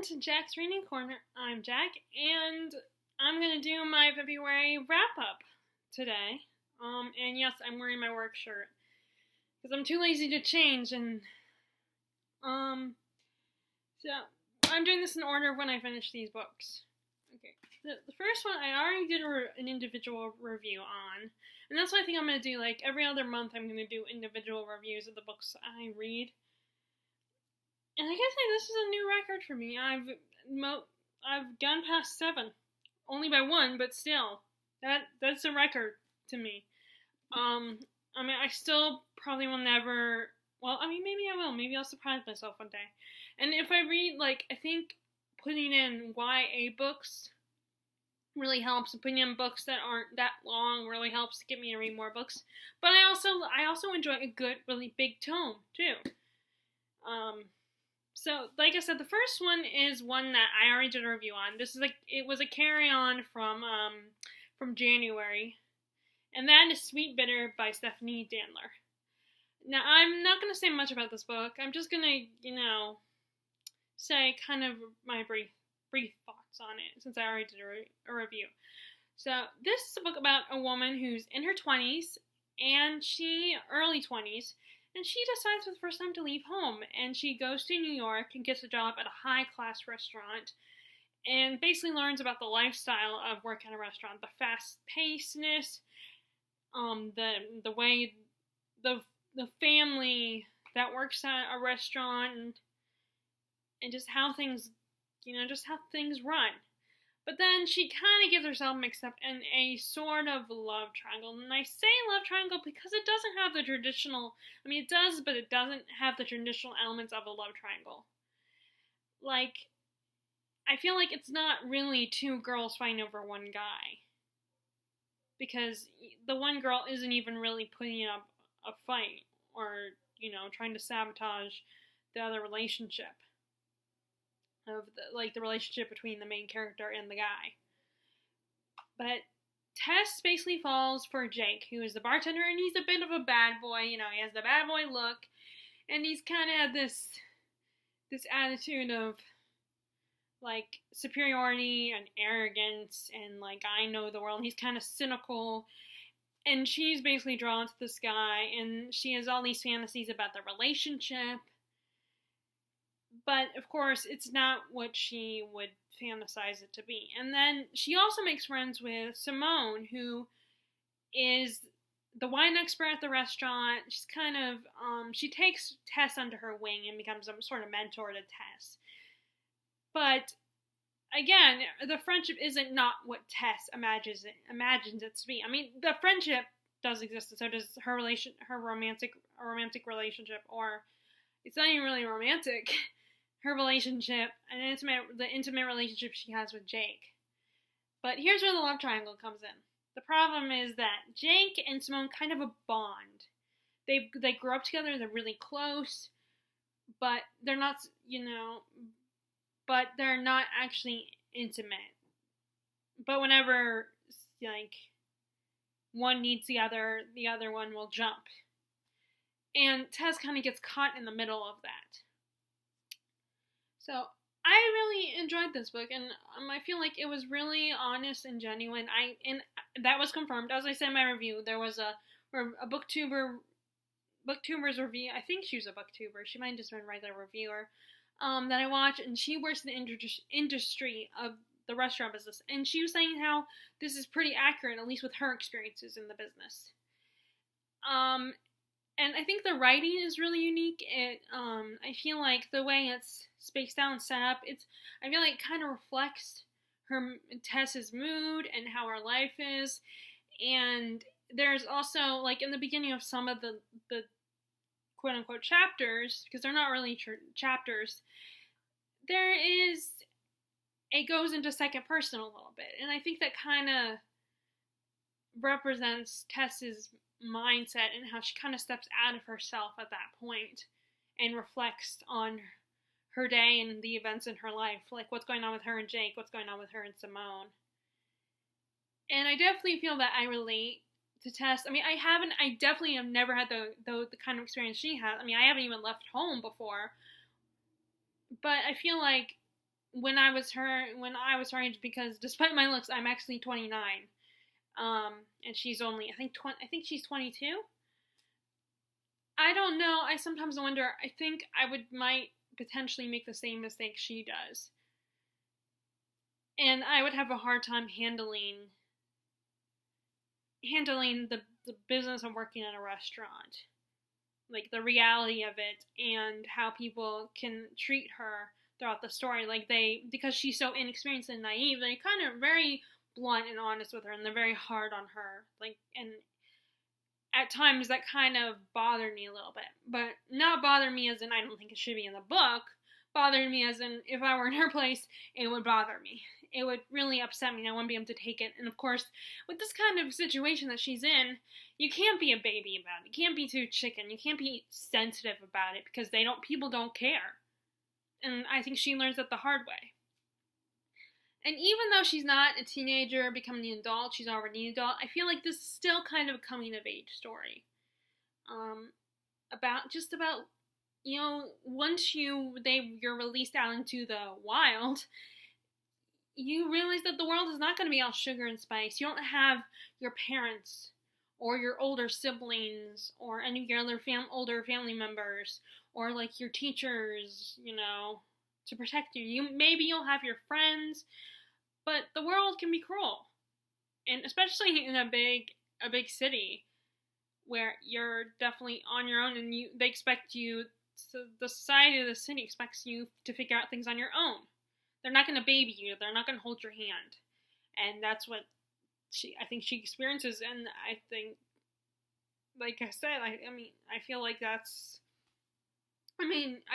to Jack's Reading Corner. I'm Jack, and I'm going to do my February wrap-up today. And yes, I'm wearing my work shirt, because I'm too lazy to change, and, so, I'm doing this in order of when I finish these books. Okay, the first one I already did an individual review on, and that's what I think I'm going to do. Like, every other month I'm going to do individual reviews of the books I read. And I can say this is a new record for me. I've gone past 7, only by 1, but still, that's a record to me. I still probably will never. Well, maybe I will. Maybe I'll surprise myself one day. And if I read, I think putting in YA books really helps. Putting in books that aren't that long really helps to get me to read more books. But I also enjoy a good, really big tome too. So, like I said, the first one is one that I already did a review on. It was a carry-on from January, and that is Sweet Bitter by Stephanie Danler. Now, I'm not going to say much about this book. I'm just going to, say kind of my brief thoughts on it, since I already did a review. So, this is a book about a woman who's in her 20s, and early 20s, and she decides for the first time to leave home, and she goes to New York and gets a job at a high-class restaurant, and basically learns about the lifestyle of work at a restaurant, the fast-pacedness, the way the family that works at a restaurant, and just how things, run. But then she kind of gets herself mixed up in a sort of love triangle. And I say love triangle because it doesn't have the traditional, it does, but it doesn't have the traditional elements of a love triangle. I feel like it's not really 2 girls fighting over one guy. Because the one girl isn't even really putting up a fight or, trying to sabotage the other relationship. Of the relationship between the main character and the guy. But Tess basically falls for Jake, who is the bartender, and he's a bit of a bad boy. He has the bad boy look, and he's kind of had this attitude of superiority and arrogance, and I know the world. He's kind of cynical, and she's basically drawn to this guy, and she has all these fantasies about the relationship. But, of course, it's not what she would fantasize it to be. And then she also makes friends with Simone, who is the wine expert at the restaurant. She's kind of, she takes Tess under her wing and becomes some sort of mentor to Tess. But, again, the friendship isn't not what Tess imagines it to be. The friendship does exist, and so does her romantic relationship, or it's not even really romantic. Her relationship, the intimate relationship she has with Jake. But here's where the love triangle comes in. The problem is that Jake and Simone kind of a bond. They grew up together, they're really close, but they're not, but they're not actually intimate. But whenever, one needs the other one will jump. And Tess kind of gets caught in the middle of that. So, I really enjoyed this book, and I feel like it was really honest and genuine. And that was confirmed. As I said in my review, there was a booktuber's review. I think she was a booktuber. She might have just been a regular reviewer that I watched, and she works in the industry of the restaurant business. And she was saying how this is pretty accurate, at least with her experiences in the business. And I think the writing is really unique. I feel like the way it's spaced out and set up, I feel like it kind of reflects Tess's mood and how her life is. And there's also, in the beginning of some of the quote-unquote chapters, because they're not really chapters, it goes into second person a little bit. And I think that kind of represents Tess's mindset and how she kind of steps out of herself at that point and reflects on her day and the events in her life, what's going on with her and Jake, what's going on with her and Simone. And I definitely feel that I relate to Tess. I definitely have never had the kind of experience she had. I haven't even left home before, but I feel like when I was her age, because despite my looks, I'm actually 29. And she's only, I think she's 22. I don't know. I sometimes wonder. I think I might potentially make the same mistake she does. And I would have a hard time handling the business of working at a restaurant. Like, the reality of it and how people can treat her throughout the story. Like, because she's so inexperienced and naive, they're kind of very blunt and honest with her, and they're very hard on her. Like, and at times that kind of bothered me a little bit. But not bother me as in I don't think it should be in the book. Bothered me as in if I were in her place, it would bother me. It would really upset me, and I wouldn't be able to take it. And of course, with this kind of situation that she's in, you can't be a baby about it. You can't be too chicken. You can't be sensitive about it, because people don't care. And I think she learns that the hard way. And even though she's not a teenager becoming an adult, she's already an adult, I feel like this is still kind of a coming of age story. About once you're released out into the wild, you realize that the world is not going to be all sugar and spice. You don't have your parents or your older siblings or any of your other older family members or like your teachers, to protect you. Maybe you'll have your friends, but the world can be cruel. And especially in a big city where you're definitely on your own, and they expect you, so the society of the city expects you to figure out things on your own. They're not going to baby you. They're not going to hold your hand. And that's what I think she experiences. And I think, like I said, I feel like I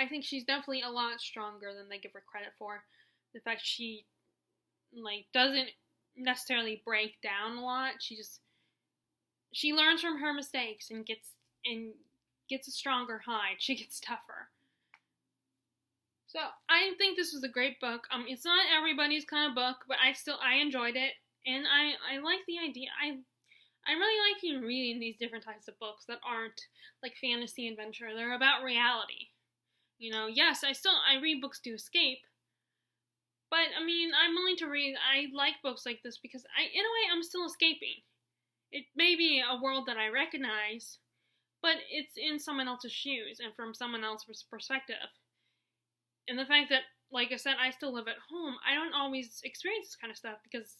think she's definitely a lot stronger than they give her credit for. The fact she, doesn't necessarily break down a lot. She learns from her mistakes and gets a stronger hide. She gets tougher. So, I think this was a great book. It's not everybody's kind of book, but I enjoyed it, and I like the idea. I really like reading these different types of books that aren't like fantasy adventure. They're about reality. Yes, I read books to escape, but I'm willing to read. I like books like this because in a way, I'm still escaping. It may be a world that I recognize, but it's in someone else's shoes and from someone else's perspective. And the fact that, like I said, I still live at home, I don't always experience this kind of stuff because,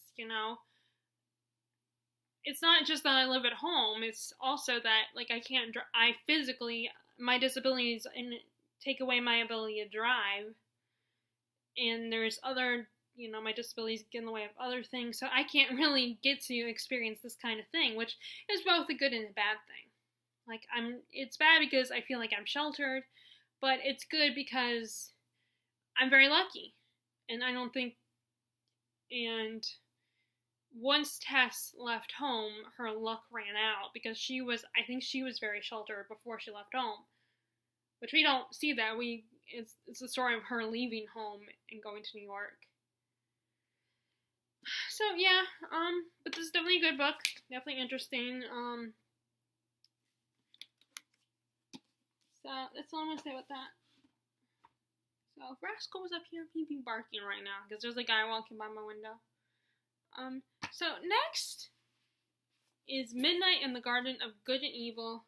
it's not just that I live at home, it's also that, I physically, my disabilities take away my ability to drive, and there's other, my disabilities get in the way of other things, so I can't really get to experience this kind of thing, which is both a good and a bad thing. It's bad because I feel like I'm sheltered, but it's good because I'm very lucky, and once Tess left home, her luck ran out, because I think she was very sheltered before she left home, which we don't see that. It's the story of her leaving home and going to New York. So, yeah, but this is definitely a good book, definitely interesting, so that's all I'm gonna say about that. So, if Rascal was up here, he'd be barking right now, because there's a guy walking by my window. So next is Midnight in the Garden of Good and Evil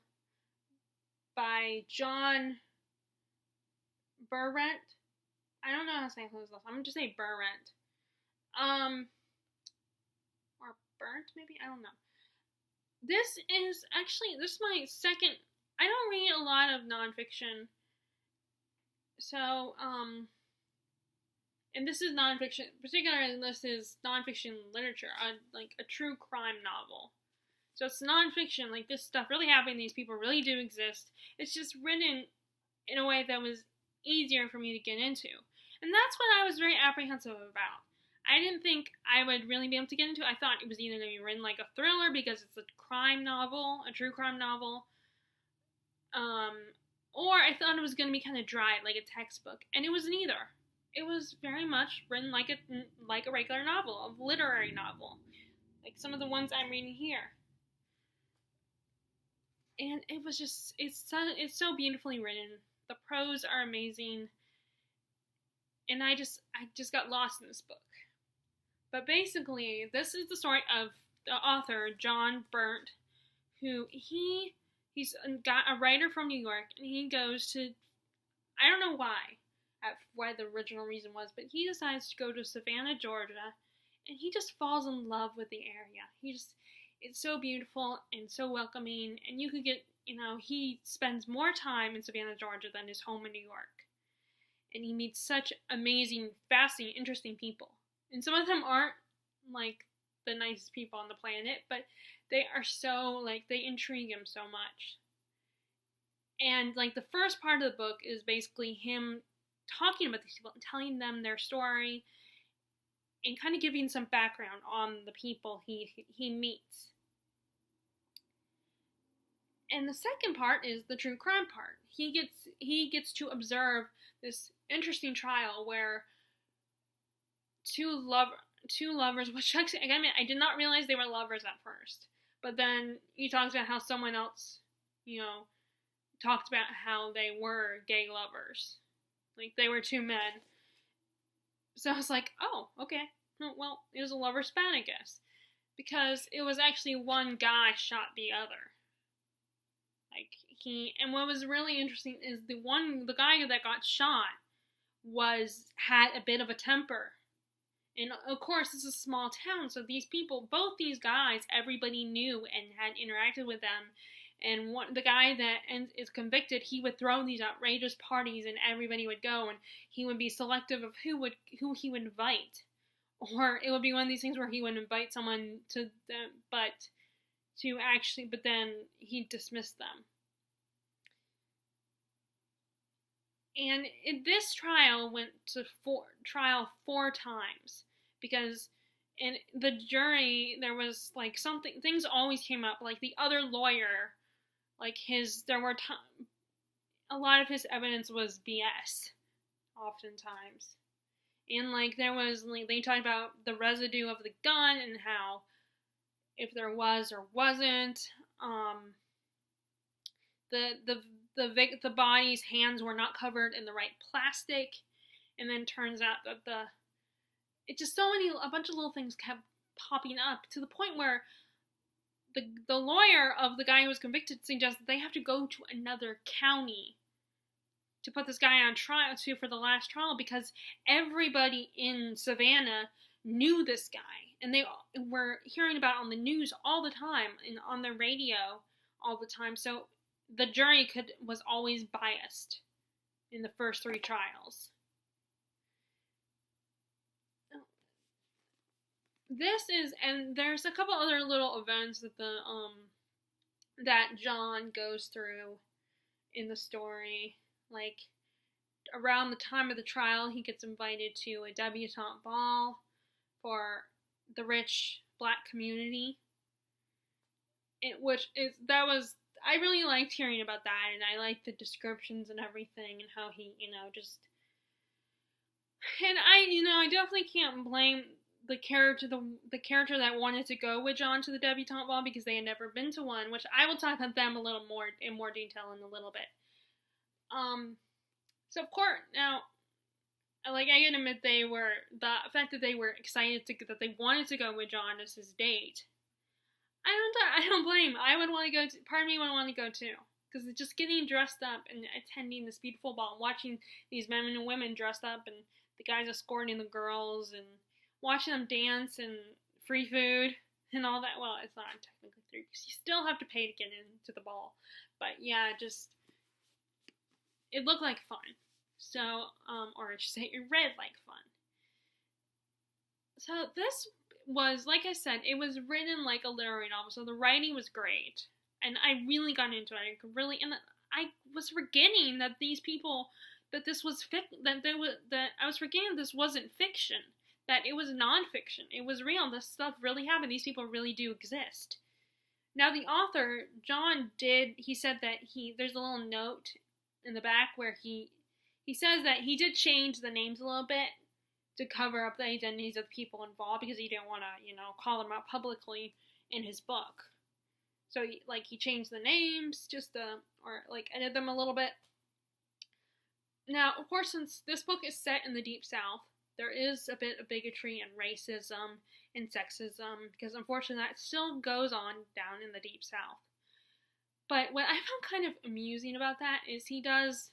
by John Burrent. I don't know how to say his last name. I'm gonna just say Burrent. Or Burnt, maybe? I don't know. This is my second. I don't read a lot of nonfiction. So, and this is nonfiction, particularly this is nonfiction literature, a true crime novel. So it's nonfiction, this stuff really happened, these people really do exist. It's just written in a way that was easier for me to get into. And that's what I was very apprehensive about. I didn't think I would really be able to get into it. I thought it was either going to be written like a thriller because it's a crime novel, a true crime novel, or I thought it was going to be kind of dry, like a textbook, and it was neither. It was very much written like a regular novel, a literary novel, like some of the ones I'm reading here. And it was just, it's so beautifully written. The prose are amazing. and I just got lost in this book. But basically, this is the story of the author, John Burt, who he's got a writer from New York, and he goes to, I don't know why the original reason was, but he decides to go to Savannah, Georgia, and he just falls in love with the area. It's so beautiful and so welcoming, and you could get, he spends more time in Savannah, Georgia than his home in New York. And he meets such amazing, fascinating, interesting people. And some of them aren't, like, the nicest people on the planet, but they are so, like, they intrigue him so much. And, like, the first part of the book is basically him talking about these people and telling them their story and kind of giving some background on the people he meets. And the second part is the true crime part. He gets to observe this interesting trial where two lovers, which actually, again, I did not realize they were lovers at first. But then he talks about how someone else, talked about how they were gay lovers. Like, they were two men. So I was like, oh, okay. Well, it was a lover's spat, I guess. Because it was actually one guy shot the other. And what was really interesting is the guy that got shot had a bit of a temper. And of course, this is a small town, so these people, both these guys, everybody knew and had interacted with them. And the guy that is convicted, he would throw these outrageous parties, and everybody would go, and he would be selective of who he would invite. Or it would be one of these things where he would invite someone to them, but then he dismissed them. And this trial went to trial 4 times, because in the jury there was like things always came up, like the other lawyer, like a lot of his evidence was BS, oftentimes. And like there was, like, they talked about the residue of the gun and how if there was or wasn't, the body's hands were not covered in the right plastic, and then turns out that a bunch of little things kept popping up to the point where the lawyer of the guy who was convicted suggests that they have to go to another county to put this guy on trial for the last trial, because everybody in Savannah knew this guy, and they were hearing about it on the news all the time and on the radio all the time. So the jury was always biased in the first 3 trials. And there's a couple other little events that John goes through in the story. Like, around the time of the trial, he gets invited to a debutante ball for the rich black community. I really liked hearing about that, and I liked the descriptions and everything, and how he, and I definitely can't blame the character that wanted to go with John to the debutante ball, because they had never been to one, which I will talk about them a little more in more detail in a little bit. So of course, now, like, I can admit the fact that they were excited that they wanted to go with John as his date. I don't blame. I would want to go. Part of me would want to go too, because just getting dressed up and attending this beautiful ball, and watching these men and women dressed up, and the guys escorting the girls, and watching them dance, and free food and all that. Well, it's not technically free, because you still have to pay to get into the ball. But yeah, it looked like fun. So, or I should say, it read like fun. So this was, like I said, it was written like a literary novel, so the writing was great, and I really got into it. I was forgetting that this wasn't fiction, that it was nonfiction. It was real. This stuff really happened. These people really do exist. Now, the author, John, he said that there's a little note in the back where he says that he did change the names a little bit to cover up the identities of the people involved, because he didn't want to, call them out publicly in his book. So, he changed the names, or edit them a little bit. Now, of course, since this book is set in the Deep South, there is a bit of bigotry and racism and sexism, because unfortunately that still goes on down in the Deep South. But what I found kind of amusing about that is he does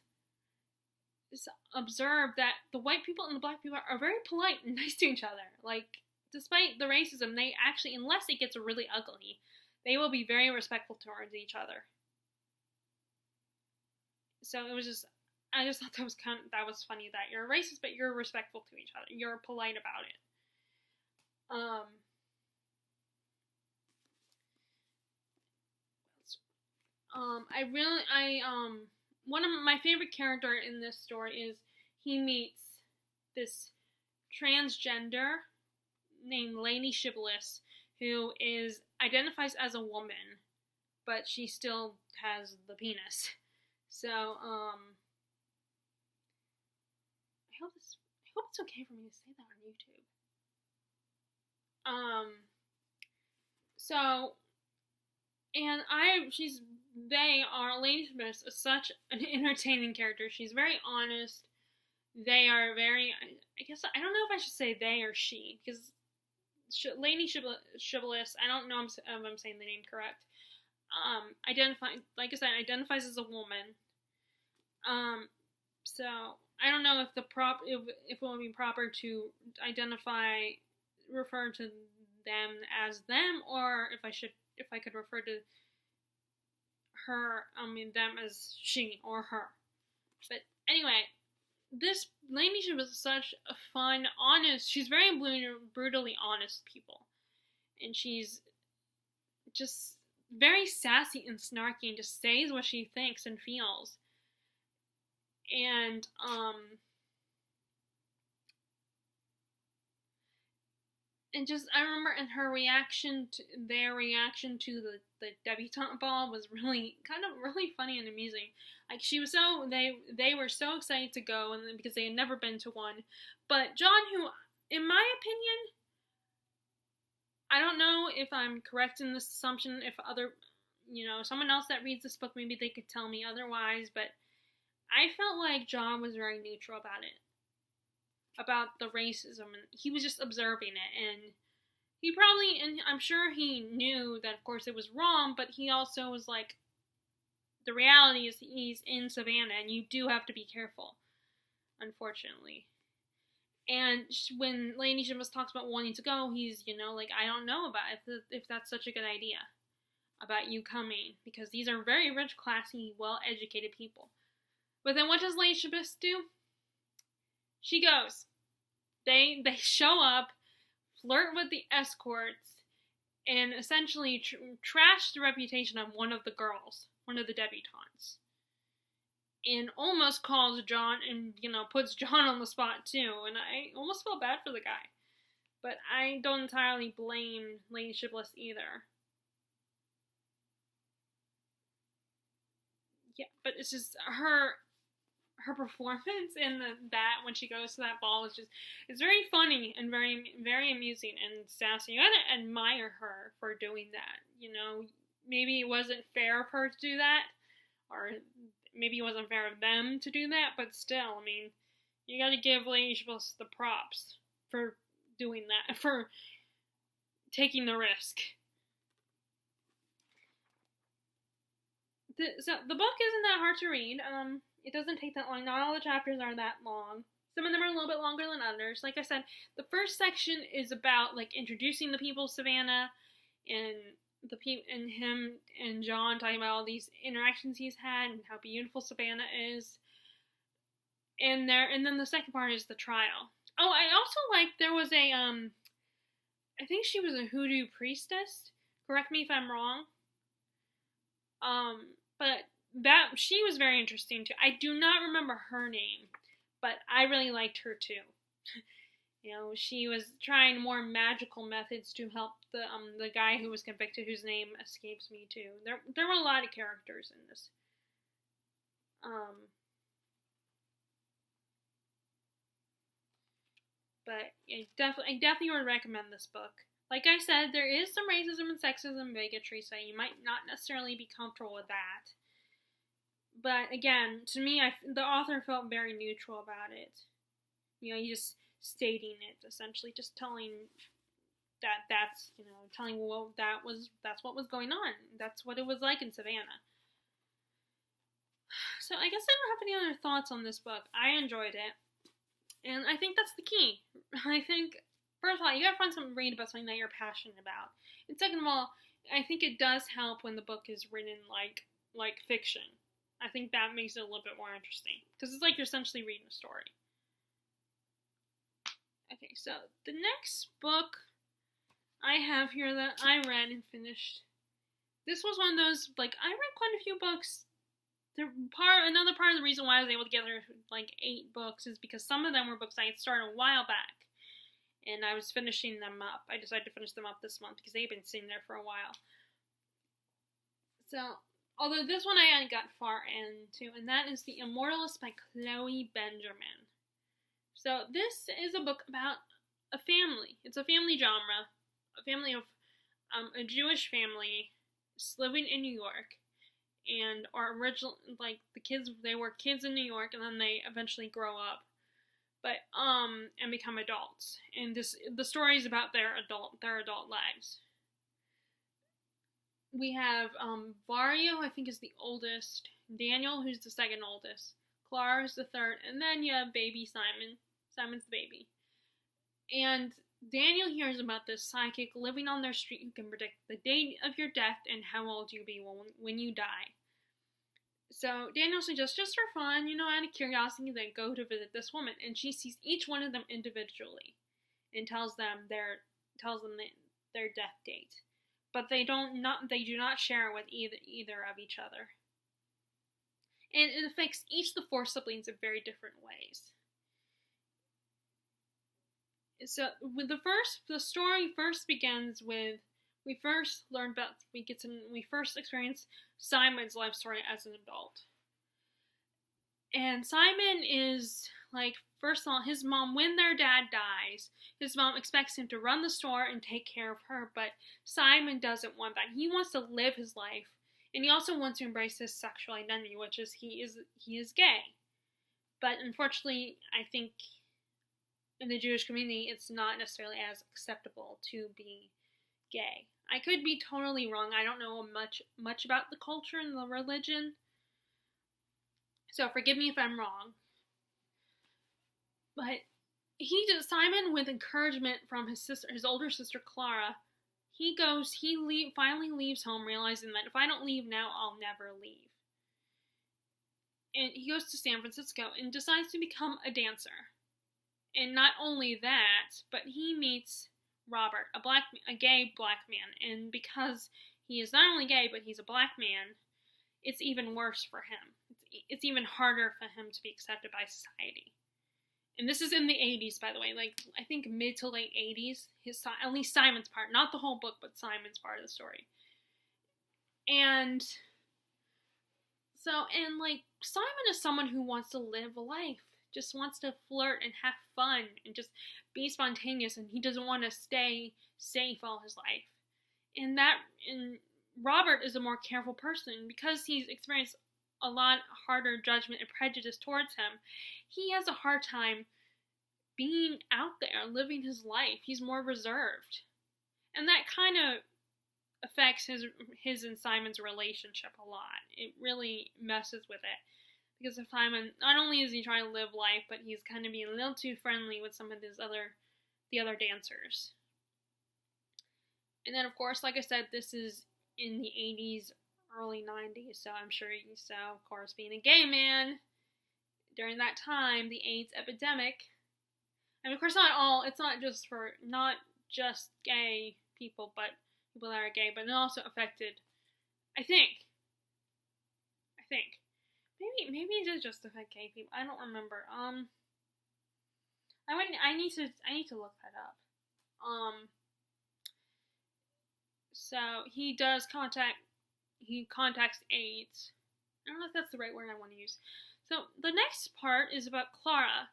observe that the white people and the black people are very polite and nice to each other. Like, despite the racism, they actually, unless it gets really ugly, they will be very respectful towards each other. So it was just, I just thought that was funny, that you're racist, but you're respectful to each other. You're polite about it. One of my favorite character in this story is he meets this transgender named Lady Shibboleth, who identifies as a woman, but she still has the penis. So, I hope it's okay for me to say that on YouTube. Lady Shibboleth is such an entertaining character. She's very honest. They are very, I guess, I don't know if I should say they or she, because Lady Shibboleth, I don't know if I'm saying the name correct, identifies as a woman. So I don't know if it would be proper to refer to them as them, or if I could refer to them as she or her. But anyway, this Lady Shibboleth is such a fun, honest, she's very brutally honest people. And she's just very sassy and snarky and just says what she thinks and feels. And, I remember in their reaction to the debutante ball was really funny and amusing. Like, they were so excited to go, and because they had never been to one. But John, who, in my opinion, I don't know if I'm correct in this assumption, if someone else that reads this book, maybe they could tell me otherwise, but I felt like John was very neutral about the racism, and he was just observing it, and I'm sure he knew that, of course, it was wrong, but he also was like, the reality is he's in Savannah, and you do have to be careful, unfortunately. And when Lady Shibboleth talks about wanting to go, he's, like, I don't know about if that's such a good idea, about you coming, because these are very rich, classy, well-educated people. But then what does Lady Shibboleth do? She goes. They show up, flirt with the escorts, and essentially trash the reputation of one of the girls, one of the debutantes. And almost calls John, and, puts John on the spot, too. And I almost felt bad for the guy. But I don't entirely blame Lady Shibboleth either. Yeah, but it's just her performance in that when she goes to that ball it's very funny and very, very amusing and sassy. You gotta admire her for doing that. Maybe it wasn't fair of her to do that, or maybe it wasn't fair of them to do that, but still, I mean, you gotta give Lady Shibboleth the props for doing that, for taking the risk. So the book isn't that hard to read. It doesn't take that long. Not all the chapters are that long. Some of them are a little bit longer than others. Like I said, the first section is about, like, introducing the people of Savannah, and him and John talking about all these interactions he's had and how beautiful Savannah is. And then the second part is the trial. Oh, I also liked there was I think she was a hoodoo priestess. Correct me if I'm wrong. But she was very interesting too. I do not remember her name, but I really liked her too. She was trying more magical methods to help the guy who was convicted, whose name escapes me too. There were a lot of characters in this. But I definitely would recommend this book. Like I said, there is some racism and sexism and bigotry, so you might not necessarily be comfortable with that. But again, to me, the author felt very neutral about it. He just stating it, essentially, just telling telling that's what was going on. That's what it was like in Savannah. So I guess I don't have any other thoughts on this book. I enjoyed it, and I think that's the key. I think, first of all, you gotta find something to read about something that you're passionate about, and second of all, I think it does help when the book is written like fiction. I think that makes it a little bit more interesting, because it's like you're essentially reading a story. Okay, so the next book I have here that I read and finished. This was one of those, I read quite a few books. Another part of the reason why I was able to get through 8 books is because some of them were books I had started a while back, and I was finishing them up. I decided to finish them up this month because they've been sitting there for a while. So, although this one I hadn't got far into, and that is The Immoralist by Chloe Benjamin. So, this is a book about a family. It's a family genre. A family of a Jewish family living in New York, and are original, the kids, they were kids in New York, and then they eventually grow up, and become adults. And the story is about their adult lives. We have Vario, I think, is the oldest. Daniel, who's the second oldest. Clara is the third, and then you have baby Simon. Simon's the baby. And Daniel hears about this psychic living on their street who can predict the date of your death and how old you'll be when you die. So Daniel suggests, just for fun, out of curiosity, they go to visit this woman, and she sees each one of them individually and tells them their death date. But they do not share it with either of each other. And it affects each of the 4 siblings in very different ways. So the story first begins with we first experience Simon's life story as an adult. And Simon is first of all, his mom, when their dad dies, his mom expects him to run the store and take care of her, but Simon doesn't want that. He wants to live his life, and he also wants to embrace his sexual identity, which is he is gay. But unfortunately, I think in the Jewish community, it's not necessarily as acceptable to be gay. I could be totally wrong. I don't know much about the culture and the religion, so forgive me if I'm wrong. But Simon, with encouragement from his older sister Clara, finally leaves home, realizing that if I don't leave now, I'll never leave. And he goes to San Francisco and decides to become a dancer. And not only that, but he meets Robert, a gay black man. And because he is not only gay, but he's a black man, it's even worse for him. It's even harder for him to be accepted by society. And this is in the 80s, by the way, I think mid to late 80s, at least Simon's part, not the whole book, but Simon's part of the story. And Simon is someone who wants to live a life, just wants to flirt and have fun and just be spontaneous, and he doesn't want to stay safe all his life. And Robert is a more careful person, because he's experienced a lot harder judgment and prejudice towards him. He has a hard time being out there, living his life. He's more reserved. And that kind of affects his and Simon's relationship a lot. It really messes with it. Because of Simon, not only is he trying to live life, but he's kind of being a little too friendly with some of the other dancers. And then, of course, like I said, this is in the 80s, early 90s, so I'm sure of course, being a gay man during that time, the AIDS epidemic. I mean, of course, it's not just gay people, but people that are gay, but it also affected, I think, maybe it did just affect gay people. I don't remember. I need to look that up. So he contacts AIDS. I don't know if that's the right word I want to use. So the next part is about Clara,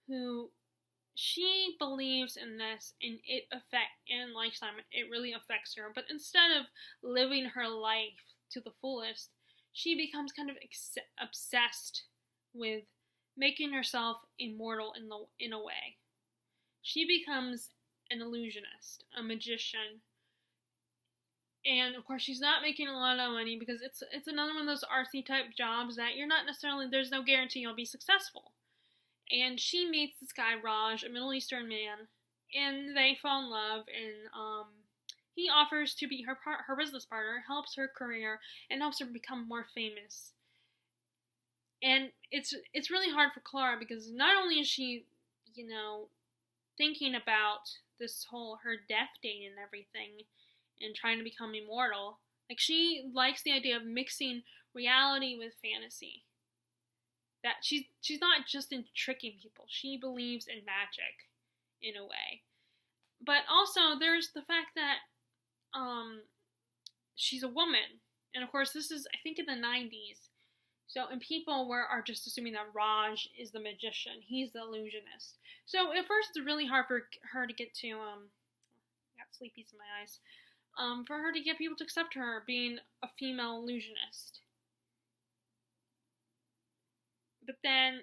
who she believes in this, and like Simon, it really affects her. But instead of living her life to the fullest, she becomes kind of obsessed with making herself immortal in a way. She becomes an illusionist, a magician. And of course, she's not making a lot of money because it's another one of those artsy type jobs that you're not necessarily, there's no guarantee you'll be successful. And she meets this guy Raj, a Middle Eastern man, and they fall in love. And he offers to be her business partner, helps her career, and helps her become more famous. And it's really hard for Clara because not only is she, thinking about this whole her death date and everything, and trying to become immortal. Like, she likes the idea of mixing reality with fantasy. That she's not just into tricking people. She believes in magic, in a way. But also, there's the fact that she's a woman. And of course, this is, I think, in the 90s. So, and people are just assuming that Raj is the magician. He's the illusionist. So, at first, it's really hard for her to get to, I got sleepies in my eyes. For her to get people to accept her being a female illusionist. But then,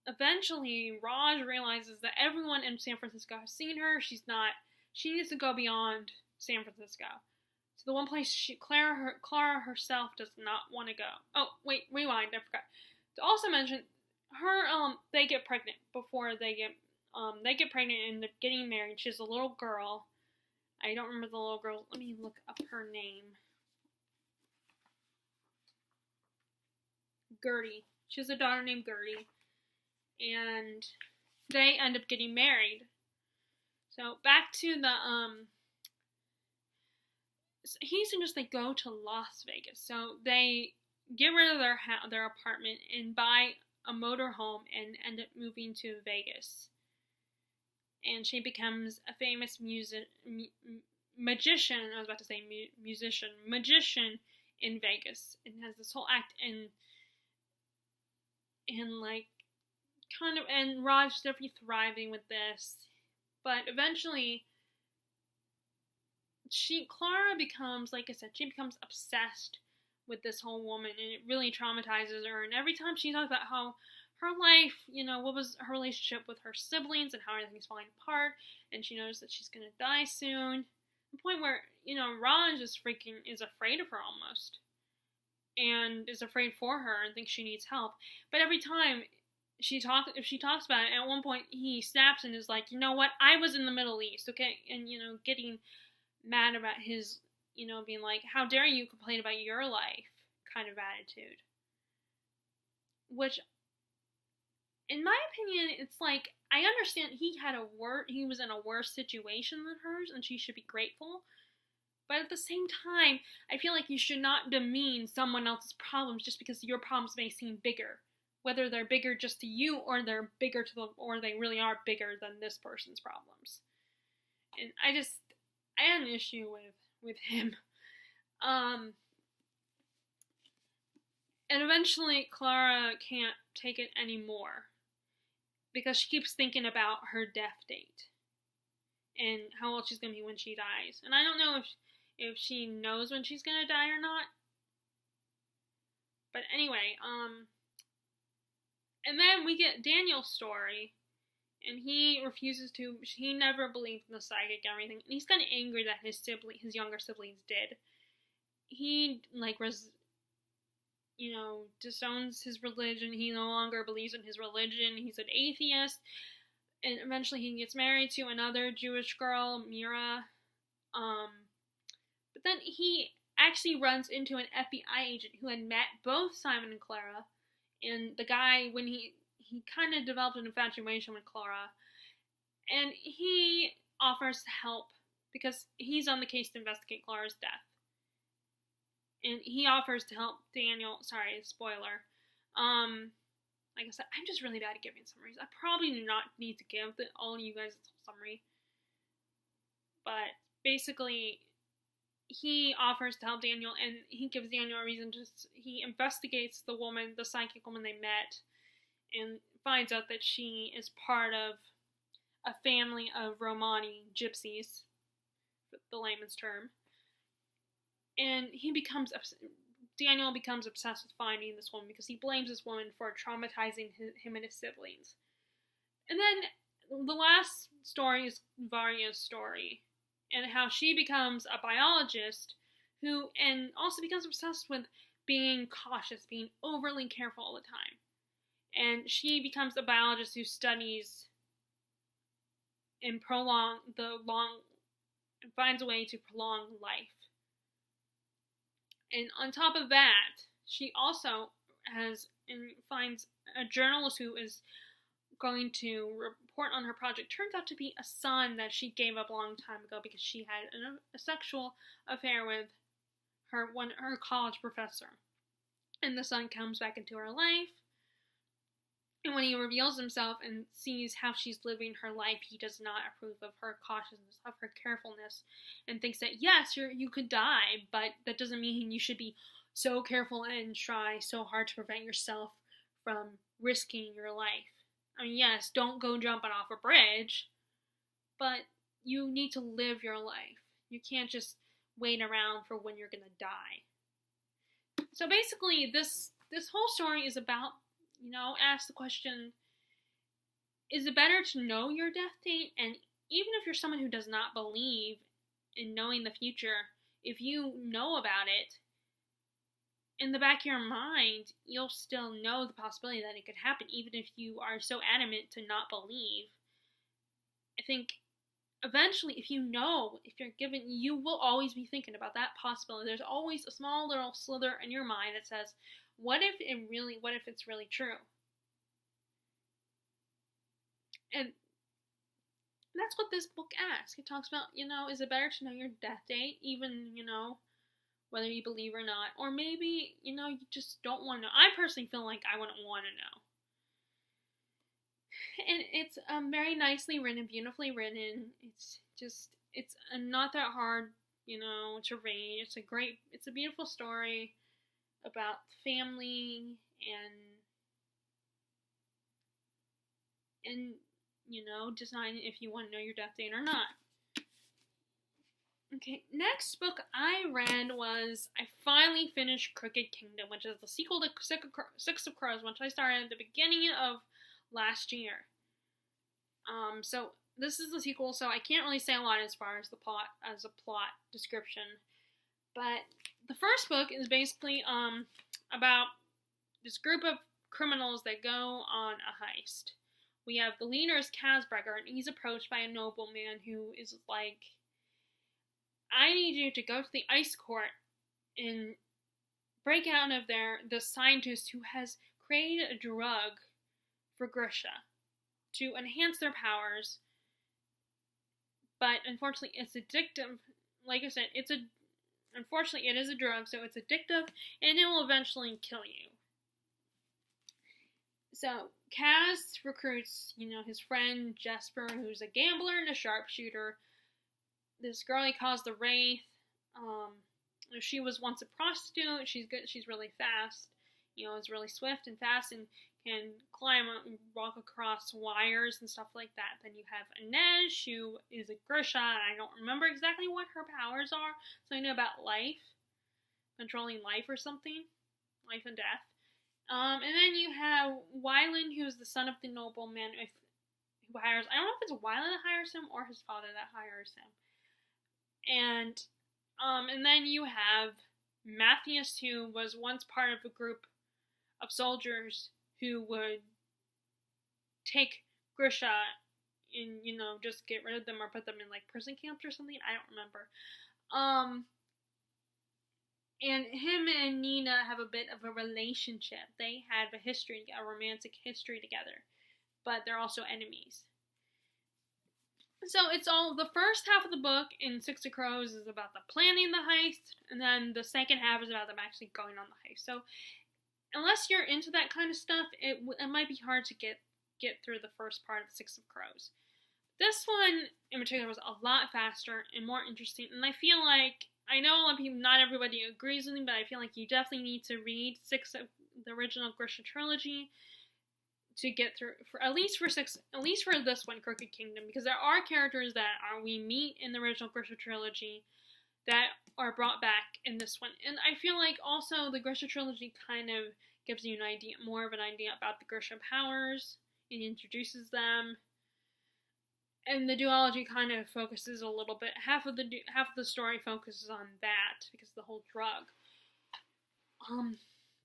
eventually, Raj realizes that everyone in San Francisco has seen her. She needs to go beyond San Francisco. So the one place Clara herself does not want to go. Oh, wait, rewind, I forgot. To also mention, they get pregnant before they get pregnant and they're getting married. She has a little girl. I don't remember the little girl. Let me look up her name. Gertie. She has a daughter named Gertie. And they end up getting married. So back to the he's just they go to Las Vegas. So they get rid of their apartment and buy a motorhome and end up moving to Vegas. And she becomes a famous magician. I was about to say magician in Vegas, and has this whole act and like kind of, and Raj is definitely thriving with this, but eventually Clara becomes, like I said, she becomes obsessed with this whole woman, and it really traumatizes her. And every time she talks about how her life, what was her relationship with her siblings and how everything's falling apart, and she knows that she's gonna die soon. The point where, Raj is afraid of her almost, and is afraid for her and thinks she needs help. But every time if she talks about it, at one point he snaps and is like, you know what, I was in the Middle East, okay, and getting mad about his, being like, how dare you complain about your life kind of attitude. Which, in my opinion, it's like, I understand he was in a worse situation than hers, and she should be grateful. But at the same time, I feel like you should not demean someone else's problems just because your problems may seem bigger. Whether they're bigger just to you, or they're bigger or they really are bigger than this person's problems. And I had an issue with him. And eventually Clara can't take it anymore, because she keeps thinking about her death date and how old she's going to be when she dies. And I don't know if she knows when she's going to die or not. But anyway, and then we get Daniel's story, and he never believed in the psychic and everything, and he's kind of angry that his younger siblings did. He, disowns his religion. He no longer believes in his religion. He's an atheist, and eventually he gets married to another Jewish girl, Mira. But then he actually runs into an FBI agent who had met both Simon and Clara, and the guy, when he kind of developed an infatuation with Clara, and he offers to help because he's on the case to investigate Clara's death. And he offers to help Daniel. Sorry, spoiler. Like I said, I'm just really bad at giving summaries. I probably do not need to give all you guys a summary. But basically, he offers to help Daniel, and he gives Daniel a reason he investigates the woman, the psychic woman they met, and finds out that she is part of a family of Romani gypsies, the layman's term. And he becomes Daniel becomes obsessed with finding this woman because he blames this woman for traumatizing him and his siblings. And then the last story is Varya's story, and how she becomes a biologist and also becomes obsessed with being cautious, being overly careful all the time. And she becomes a biologist who studies and finds a way to prolong life. And on top of that, she also finds a journalist who is going to report on her project. Turns out to be a son that she gave up a long time ago because she had a sexual affair with her college professor. And the son comes back into her life. And when he reveals himself and sees how she's living her life, he does not approve of her cautiousness, of her carefulness, and thinks that, yes, you could die, but that doesn't mean you should be so careful and try so hard to prevent yourself from risking your life. I mean, yes, don't go jumping off a bridge, but you need to live your life. You can't just wait around for when you're going to die. So basically, this whole story is about, ask the question, is it better to know your death date? And even if you're someone who does not believe in knowing the future, if you know about it, in the back of your mind, you'll still know the possibility that it could happen, even if you are so adamant to not believe. I think eventually, if you're given, you will always be thinking about that possibility. There's always a small little slither in your mind that says, what if it's really true? And that's what this book asks. It talks about, is it better to know your death date, even, whether you believe or not? Or maybe, you just don't want to know. I personally feel like I wouldn't want to know. And it's very nicely written, beautifully written. It's not that hard, to read. It's a beautiful story about family and deciding if you want to know your death date or not. Okay, next book I read was, I finally finished Crooked Kingdom, which is the sequel to Six of Crows, which I started at the beginning of last year. So this is the sequel, so I can't really say a lot as far as a plot description. But the first book is basically about this group of criminals that go on a heist. We have the leader is Kazbrecker, and he's approached by a nobleman who is like, I need you to go to the ice court and break out of there the scientist who has created a drug for Grisha to enhance their powers. But unfortunately, it's addictive. Like I said, unfortunately, it is a drug, so it's addictive, and it will eventually kill you. So, Kaz recruits, his friend Jesper, who's a gambler and a sharpshooter. This girl he calls the Wraith. She was once a prostitute. She's good. She's really fast. Is really swift and fast and can climb and walk across wires and stuff like that. Then you have Inej, who is a Grisha. I don't remember exactly what her powers are. So I know about life, controlling life or something, life and death. And then you have Wyland, who's the son of the nobleman who hires. I don't know if it's Wyland that hires him or his father that hires him. And then you have Matthias, who was once part of a group of soldiers who would take Grisha and, just get rid of them or put them in, like, prison camps or something. I don't remember. And him and Nina have a bit of a relationship. They have a romantic history together. But they're also enemies. So it's all, the first half of the book in Six of Crows is about the planning the heist, and then the second half is about them actually going on the heist. So unless you're into that kind of stuff, it might be hard to get through the first part of Six of Crows. This one in particular was a lot faster and more interesting, and I feel like, I know a lot of people, not everybody agrees with me, but I feel like you definitely need to read the original Grisha trilogy to get through, at least for this one, Crooked Kingdom, because there are characters that we meet in the original Grisha trilogy that are brought back in this one. And I feel like also the Grisha trilogy kind of gives you more of an idea about the Grisha powers. It introduces them. And the duology kind of focuses a little bit. Half of the story focuses on that because of the whole drug.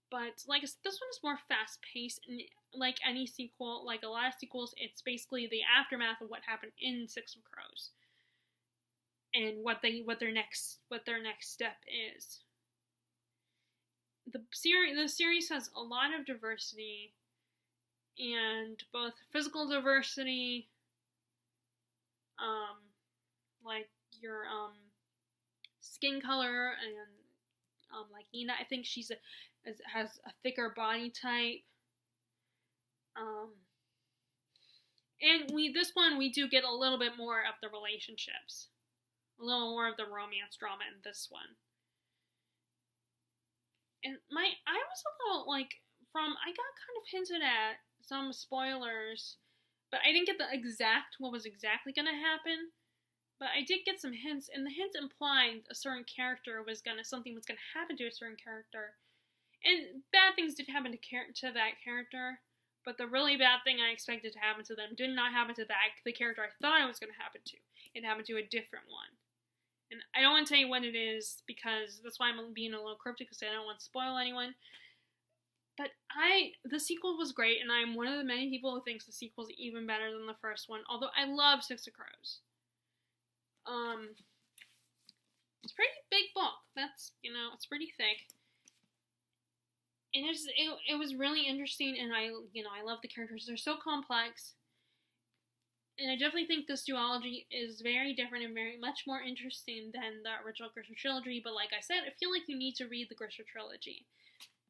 But like this one is more fast paced, and like any sequel, like a lot of sequels, it's basically the aftermath of what happened in Six of Crows, and what their next step is. The series has a lot of diversity, and both physical diversity, like your skin color, and like Nina, I think she's has a thicker body type. And we do get a little bit more of the relationships, a little more of the romance drama in this one. And I was a little I got kind of hinted at some spoilers, but I didn't get what was exactly gonna happen. But I did get some hints, and the hints implied something was gonna happen to a certain character. And bad things did happen to that character, but the really bad thing I expected to happen to them did not happen to the character I thought it was going to happen to. It happened to a different one. And I don't want to tell you what it is, because that's why I'm being a little cryptic, because I don't want to spoil anyone. But the sequel was great, and I'm one of the many people who thinks the sequel is even better than the first one, although I love Six of Crows. It's a pretty big book. It's pretty thick. And it was really interesting, and I love the characters. They're so complex. And I definitely think this duology is very different and very much more interesting than the original Grisha trilogy. But like I said, I feel like you need to read the Grisha trilogy,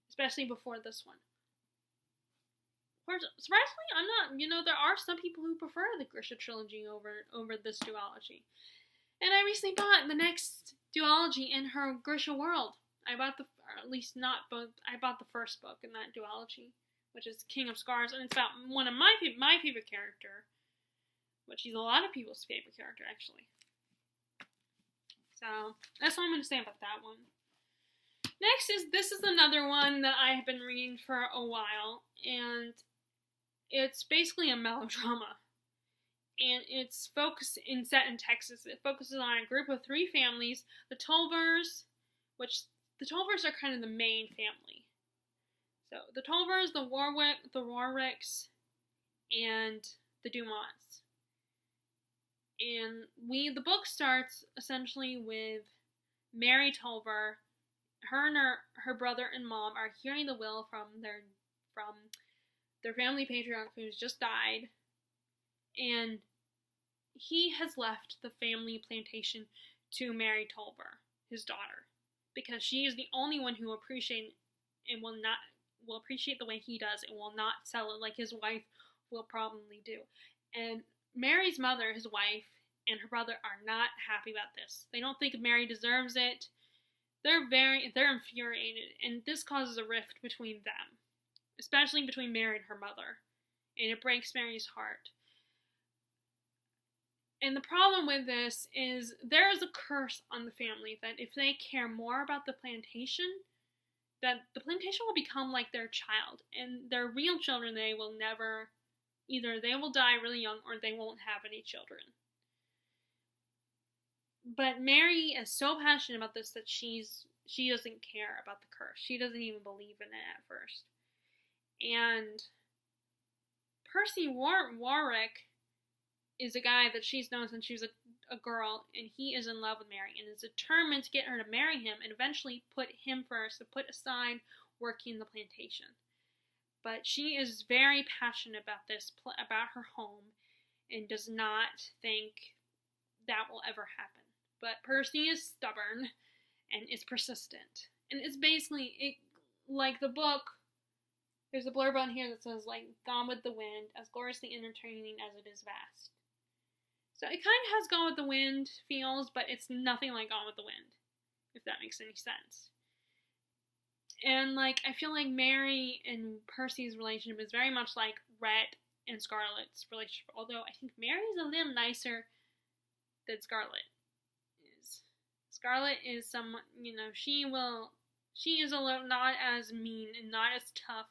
especially before this one. Surprisingly, I'm not. There are some people who prefer the Grisha trilogy over this duology. And I recently bought the next duology in her Grisha world. I bought I bought the first book in that duology, which is King of Scars, and it's about one of my favorite character, which is a lot of people's favorite character, actually. So, that's all I'm going to say about that one. This is another one that I have been reading for a while, and it's basically a melodrama. And it's set in Texas. It focuses on a group of 3 families, the Tolvers, which the Tolvers are kind of the main family. So, the Tolvers, the Warwicks, and the Dumonts. And the book starts essentially with Mary Tolver. Her and her brother and mom are hearing the will from their family patriarch who's just died. And he has left the family plantation to Mary Tolver, his daughter, because she is the only one who will appreciate the way he does and will not sell it like his wife will probably do. And Mary's mother, his wife, and her brother are not happy about this. They don't think Mary deserves it. They're infuriated, and this causes a rift between them, especially between Mary and her mother, and it breaks Mary's heart. And the problem with this is there is a curse on the family that if they care more about the plantation, that the plantation will become like their child, and their real children either they will die really young or they won't have any children. But Mary is so passionate about this that she doesn't care about the curse. She doesn't even believe in it at first. And Percy Warwick is a guy that she's known since she was a girl, and he is in love with Mary and is determined to get her to marry him and eventually put him first, to put aside working the plantation. But she is very passionate about this, about her home, and does not think that will ever happen. But Percy is stubborn and is persistent. And it's basically, like the book, there's a blurb on here that says, like, Gone with the Wind, as gloriously entertaining as it is vast. So it kind of has Gone with the Wind feels, but it's nothing like Gone with the Wind, if that makes any sense. And, like, I feel like Mary and Percy's relationship is very much like Rhett and Scarlett's relationship, although I think Mary's a little nicer than Scarlett is. Scarlet is someone, she is not as mean and not as tough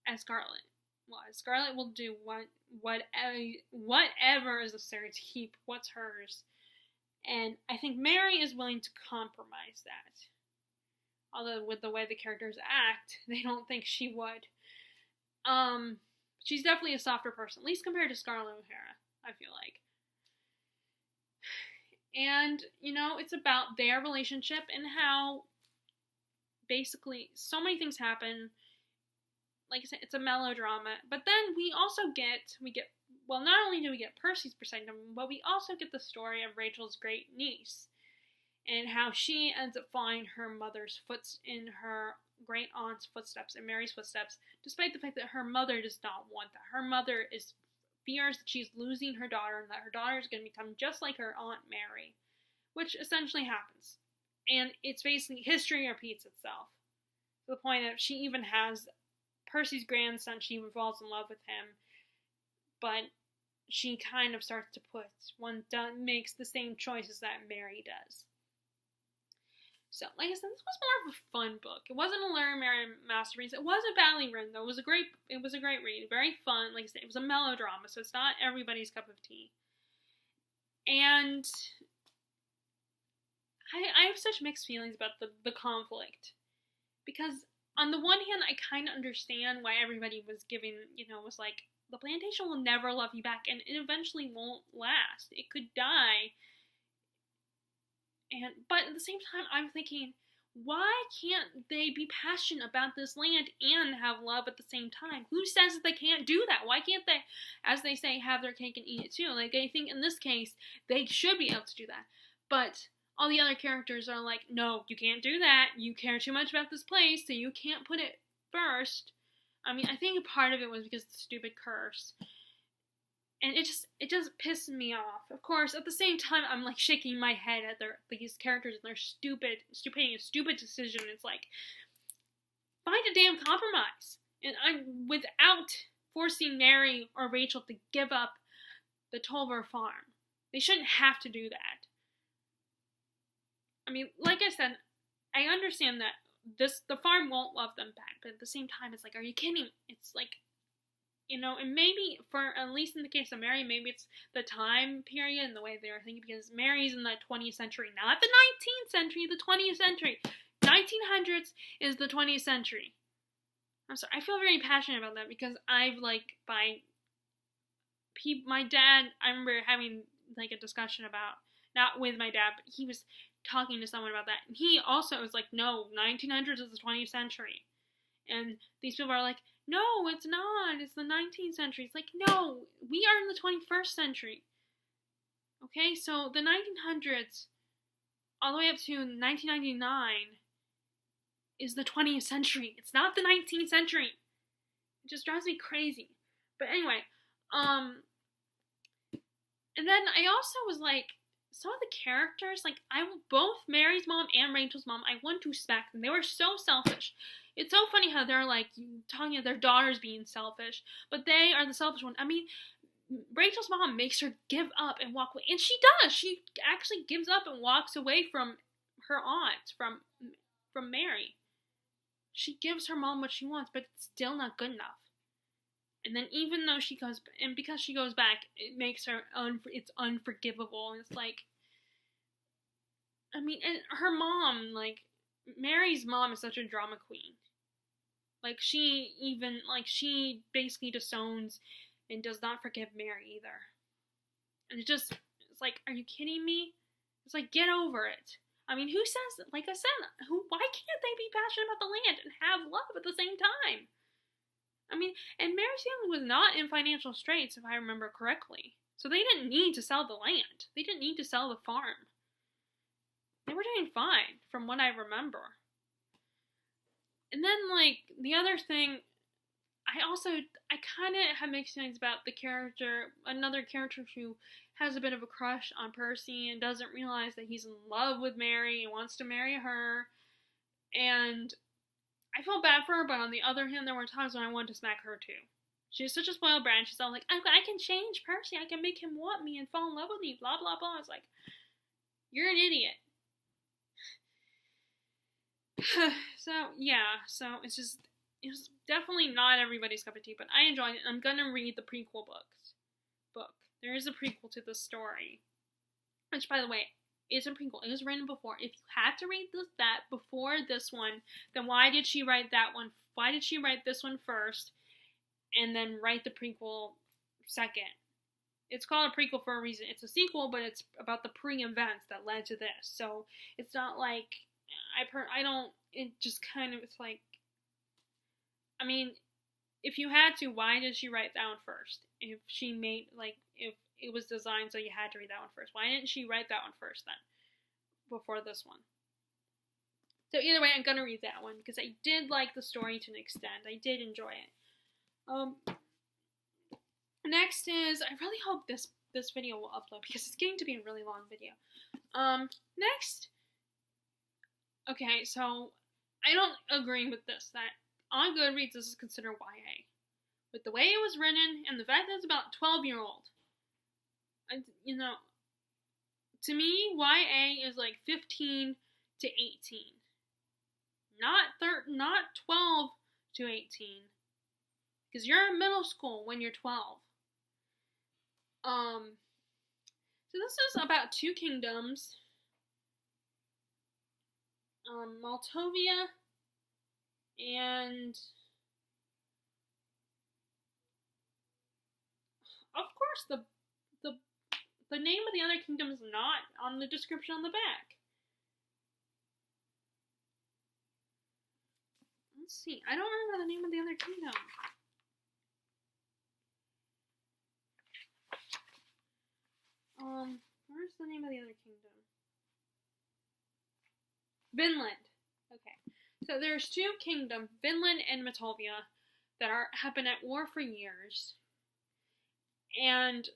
as Scarlet was. Scarlet will do whatever is necessary to keep what's hers. And I think Mary is willing to compromise that. Although with the way the characters act, they don't think she would. She's definitely a softer person, at least compared to Scarlet O'Hara, I feel like. And, it's about their relationship and how basically so many things happen. Like I said, it's a melodrama. But then we get, well, not only do we get Percy's perspective, but we also get the story of Rachel's great niece. And how she ends up following her great aunt's footsteps and Mary's footsteps, despite the fact that her mother does not want that. Her mother fears that she's losing her daughter and that her daughter is going to become just like her Aunt Mary, which essentially happens. And it's basically history repeats itself. To the point that she even has Percy's grandson, she even falls in love with him, but she kind of starts to makes the same choices that Mary does. So, like I said, this was more of a fun book. It wasn't a literary masterpiece. It wasn't badly written, though. It was a great read. Very fun. Like I said, it was a melodrama, so it's not everybody's cup of tea. And I have such mixed feelings about the conflict. Because, on the one hand, I kind of understand why everybody was was like, the plantation will never love you back, and it eventually won't last. It could die. But at the same time, I'm thinking, why can't they be passionate about this land and have love at the same time? Who says that they can't do that? Why can't they, as they say, have their cake and eat it too? Like, I think in this case, they should be able to do that. But all the other characters are like, no, you can't do that. You care too much about this place, so you can't put it first. I mean, I think part of it was because of the stupid curse. And it just pissed me off. Of course, at the same time, I'm like shaking my head at these characters and their stupid decision. It's like, find a damn compromise. And without forcing Mary or Rachel to give up the Tolver farm. They shouldn't have to do that. I mean, like I said, I understand that the farm won't love them back, but at the same time, it's like, are you kidding? It's like, and maybe, for at least in the case of Mary, maybe it's the time period and the way they were thinking, because Mary's in the 20th century, not the 19th century, the 20th century. 1900s is the 20th century. I'm sorry, I feel very passionate about that, because my dad, I remember having, like, a discussion about, not with my dad, but he was talking to someone about that, and he also was like, no, 1900s is the 20th century. And these people are like, no, it's not. It's the 19th century. It's like, no, we are in the 21st century. Okay, so the 1900s, all the way up to 1999, is the 20th century. It's not the 19th century. It just drives me crazy. But anyway, and then I also was like, some of the characters, like, both Mary's mom and Rachel's mom, I want to smack them. They were so selfish. It's so funny how they're, like, talking about their daughters being selfish, but they are the selfish one. I mean, Rachel's mom makes her give up and walk away, and she does. She actually gives up and walks away from her aunt, from Mary. She gives her mom what she wants, but it's still not good enough. And then even though because she goes back, it makes her, it's unforgivable. And it's like, I mean, and her mom, like, Mary's mom is such a drama queen. Like, she basically disowns and does not forgive Mary either. And it's like, are you kidding me? It's like, get over it. I mean, who says, like I said, why can't they be passionate about the land and have love at the same time? I mean, and Mary's family was not in financial straits, if I remember correctly. So they didn't need to sell the land. They didn't need to sell the farm. They were doing fine, from what I remember. And then, like, the other thing, I kind of have mixed feelings about another character who has a bit of a crush on Percy and doesn't realize that he's in love with Mary and wants to marry her. And I felt bad for her, but on the other hand, there were times when I wanted to smack her too. She's such a spoiled brat. She's all like, I can change Percy. I can make him want me and fall in love with me, blah, blah, blah. It's like, You're an idiot. So it's definitely not everybody's cup of tea, but I enjoyed it. I'm gonna read the prequel book. There is a prequel to the story, which, by the way, is a prequel. It was written before. If you had to read that before this one, then why did she write that one? Why did she write this one first, and then write the prequel second? It's called a prequel for a reason. It's a sequel, but it's about the pre-events that led to this. So it's not like it just kind of, it's like, I mean, if you had to, why did she write that one first? If she made, like, if it was designed so you had to read that one first, why didn't she write that one first then, before this one? So either way, I'm gonna read that one, because I did like the story to an extent. I did enjoy it. Next is, I really hope this video will upload, because it's getting to be a really long video. Next, okay, so I don't agree with this, that on Goodreads this is considered YA. With the way it was written, and the fact that it's about 12-year-old, you know, to me, YA is like 15 to 18. Not 12 to 18. Because you're in middle school when you're 12. So this is about two kingdoms. Moldavia and, of course, the name of the other kingdom is not on the description on the back. Let's see. I don't remember the name of the other kingdom. Where's the name of the other kingdom? Vinland. Okay. So there's two kingdoms, Vinland and Moldavia, that have been at war for years. And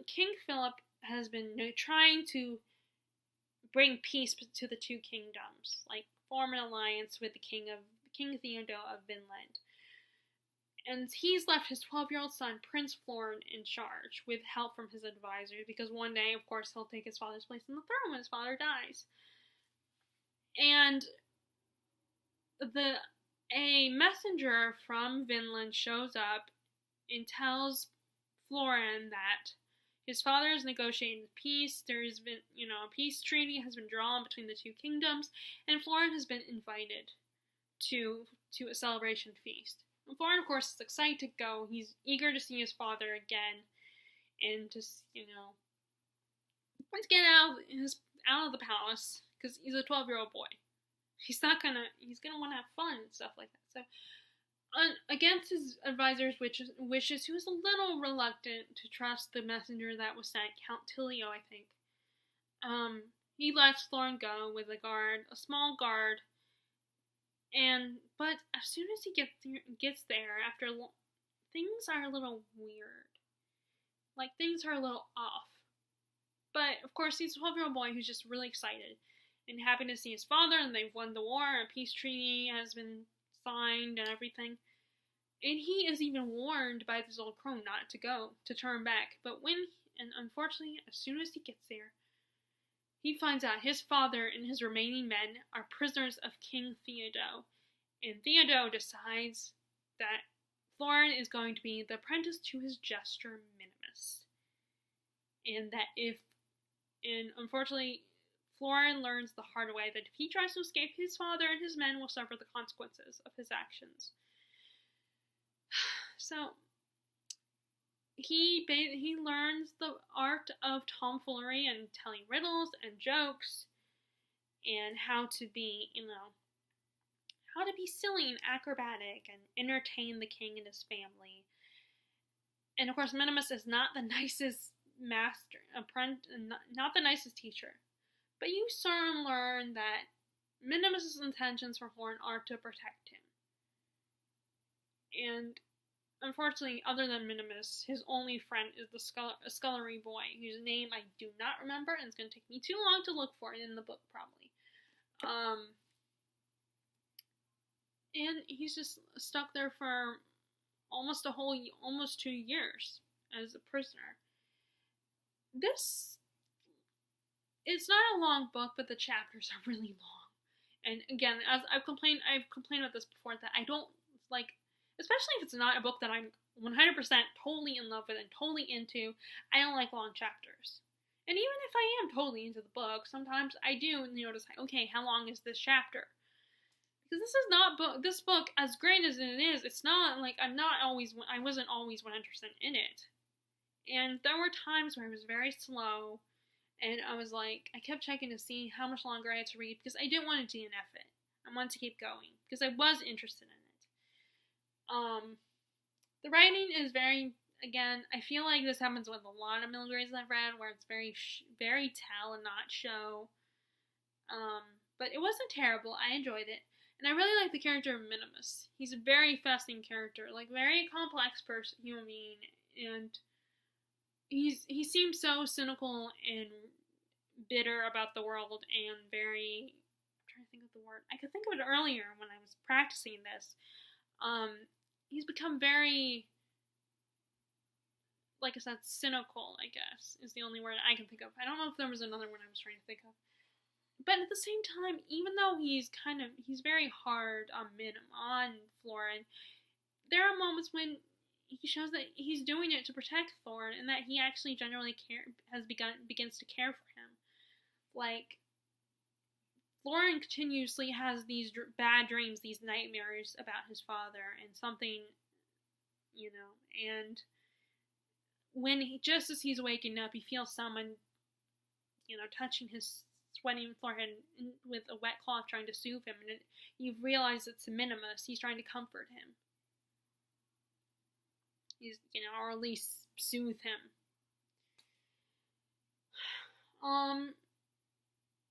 King Philip has been trying to bring peace to the two kingdoms, like form an alliance with King Theodore of Vinland. And he's left his 12-year-old son, Prince Florin, in charge, with help from his advisors, because one day, of course, he'll take his father's place on the throne when his father dies. And a messenger from Vinland shows up and tells Florin that his father is negotiating peace. There's been, a peace treaty has been drawn between the two kingdoms, and Florin has been invited to a celebration feast. And Florin, of course, is excited to go. He's eager to see his father again, and to get out of the palace, because he's a 12-year-old boy. He's gonna want to have fun and stuff like that. So, against his advisor's wishes, he was a little reluctant to trust the messenger that was sent, Count Tilio, I think. He lets Florin go with a small guard, but as soon as he gets there, things are a little weird. Like, things are a little off. But, of course, he's a 12-year-old boy who's just really excited and happy to see his father, and they've won the war, a peace treaty has been signed and everything. And he is even warned by this old crone not to turn back. But unfortunately, as soon as he gets there, he finds out his father and his remaining men are prisoners of King Theodore. And Theodore decides that Florin is going to be the apprentice to his jester Minimus. And unfortunately, Florin learns the hard way that if he tries to escape, his father and his men will suffer the consequences of his actions. So, he learns the art of tomfoolery and telling riddles and jokes, and how to be silly and acrobatic and entertain the king and his family. And of course, Minimus is not the nicest not the nicest teacher. But you soon learn that Minimus's intentions for Florin are to protect him. And unfortunately, other than Minimus, his only friend is a scullery boy, whose name I do not remember, and it's going to take me too long to look for it in the book, probably. And he's just stuck there for almost 2 years as a prisoner. it's not a long book, but the chapters are really long. And again, as I've complained about this before, that I don't like, especially if it's not a book that I'm 100% totally in love with and totally into, I don't like long chapters. And even if I am totally into the book, sometimes I do notice, okay, how long is this chapter? Because this book, as great as it is, it's not like I wasn't always 100% in it. And there were times where I was very slow, and I was like, I kept checking to see how much longer I had to read, because I didn't want to DNF it. I wanted to keep going, because I was interested in it. The writing is very, again, I feel like this happens with a lot of middle grades I've read, where it's very, very tell and not show. But it wasn't terrible. I enjoyed it. And I really like the character of Minimus. He's a very fascinating character, like very complex human being, and he seems so cynical and bitter about the world, and very, I'm trying to think of the word. I could think of it earlier when I was practicing this. He's become very, like I said, cynical, I guess, is the only word I can think of. I don't know if there was another one I was trying to think of. But at the same time, even though he's very hard on Florin, there are moments when he shows that he's doing it to protect Florin, and that he actually genuinely begins to care for him. Like, Florin continuously has these bad dreams, these nightmares about his father, and something, and when just as he's waking up, he feels someone, touching his sweating forehead with a wet cloth, trying to soothe him, and you realize it's Minimus. He's trying to comfort him. He's, or at least soothe him.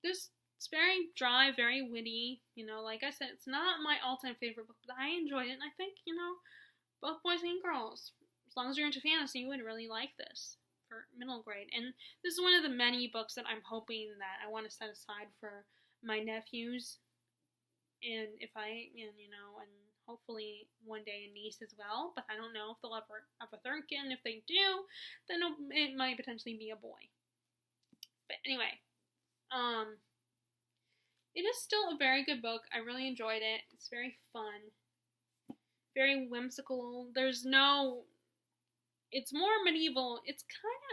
It's very dry, very witty. Like I said, it's not my all-time favorite book, but I enjoyed it, and I think, both boys and girls, as long as you're into fantasy, you would really like this for middle grade. And this is one of the many books that I'm hoping that I want to set aside for my nephews, and if I, and hopefully one day a niece as well, but I don't know if they'll ever have a third kid, and if they do, then it might potentially be a boy. But anyway, it is still a very good book. I really enjoyed it. It's very fun, very whimsical. It's more medieval. It's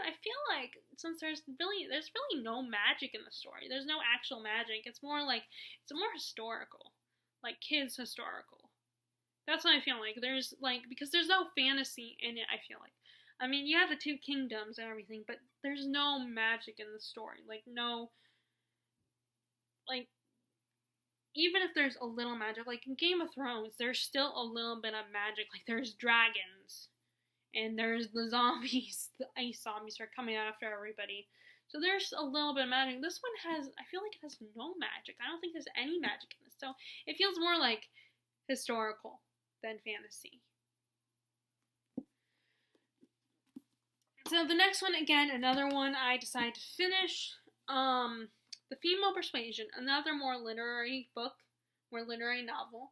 I feel like, since there's really no magic in the story. There's no actual magic. It's more historical, like kids historical. That's what I feel like. Because there's no fantasy in it, I feel like. I mean, you have the two kingdoms and everything, but there's no magic in the story. Even if there's a little magic, like in Game of Thrones, there's still a little bit of magic. Like, there's dragons, and there's the zombies, the ice zombies are coming after everybody. So there's a little bit of magic. This one I feel like it has no magic. I don't think there's any magic in this. So it feels more like historical than fantasy. So the next one, again, another one I decided to finish. The Female Persuasion, another more literary book, more literary novel,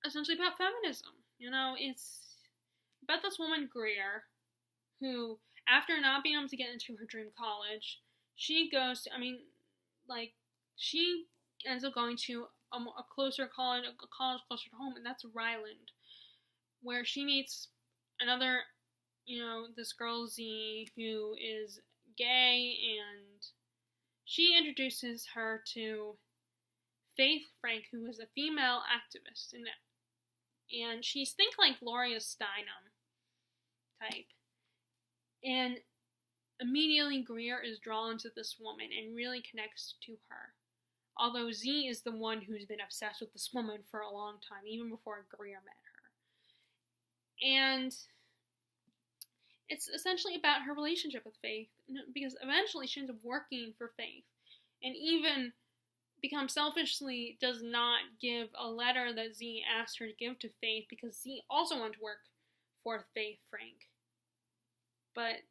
essentially about feminism. It's about this woman, Greer, who, after not being able to get into her dream college, she ends up going to a closer college, a college closer to home, and that's Ryland, where she meets another, this girl Z, who is gay, and she introduces her to Faith Frank, who is a female activist, and she's like Gloria Steinem type. And immediately Greer is drawn to this woman and really connects to her. Although Z is the one who's been obsessed with this woman for a long time, even before Greer met her. And it's essentially about her relationship with Faith, because eventually she ends up working for Faith, and even selfishly does not give a letter that Z asked her to give to Faith, because Z also wanted to work for Faith Frank, but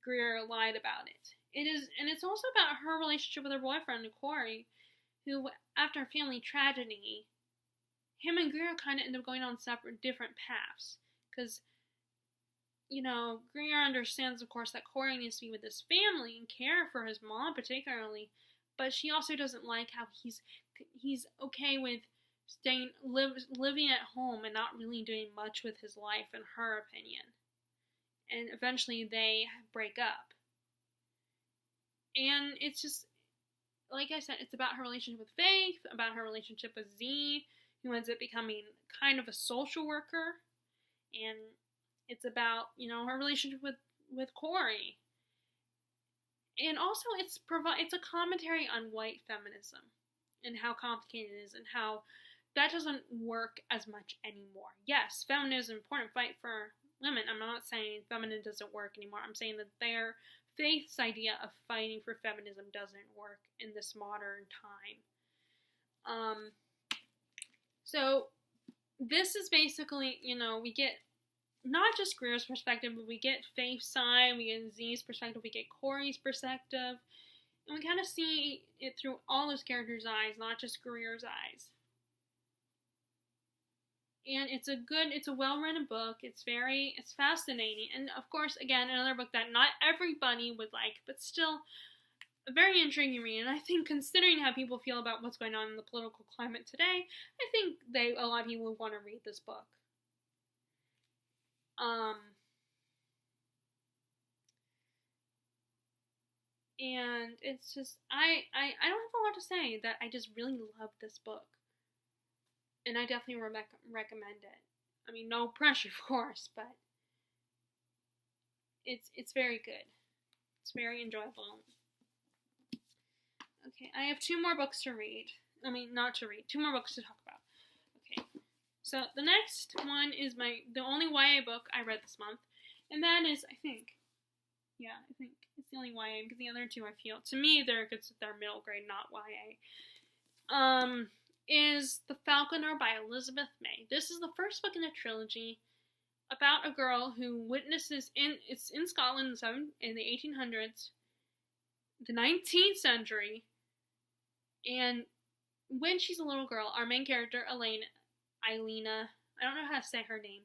Greer lied about it. It's also about her relationship with her boyfriend, Corey, who, after a family tragedy, him and Greer kind of end up going on different paths, because Greer understands, of course, that Corey needs to be with his family and care for his mom particularly, but she also doesn't like how he's okay with living at home and not really doing much with his life, in her opinion. And eventually they break up. And it's just, like I said, it's about her relationship with Faith, about her relationship with Z, who ends up becoming kind of a social worker, and it's about, her relationship with Corey. And also it's a commentary on white feminism and how complicated it is and how that doesn't work as much anymore. Yes, feminism is an important fight for women. I'm not saying feminism doesn't work anymore. I'm saying that their Faith's idea of fighting for feminism doesn't work in this modern time. So this is basically, we get not just Greer's perspective, but we get Faith's side, we get Z's perspective, we get Corey's perspective, and we kind of see it through all those characters' eyes, not just Greer's eyes. And it's a well-written book. It's fascinating. And of course, again, another book that not everybody would like, but still a very intriguing read. And I think, considering how people feel about what's going on in the political climate today, I think a lot of people would want to read this book. And it's just, I don't have a lot to say, that I just really love this book. And I definitely recommend it. I mean, no pressure, of course, but it's very good. It's very enjoyable. Okay, I have 2 more books to read. I mean, not to read. 2 more books to talk about. Okay, so the next one is the only YA book I read this month, and that is, I think it's the only YA, because the other 2 I feel, to me, they're middle grade, not YA. Is The Falconer by Elizabeth May. This is the first book in a trilogy about a girl who witnesses it's in Scotland in the 1800s, the 19th century, and when she's a little girl, our main character, Elena, I don't know how to say her name,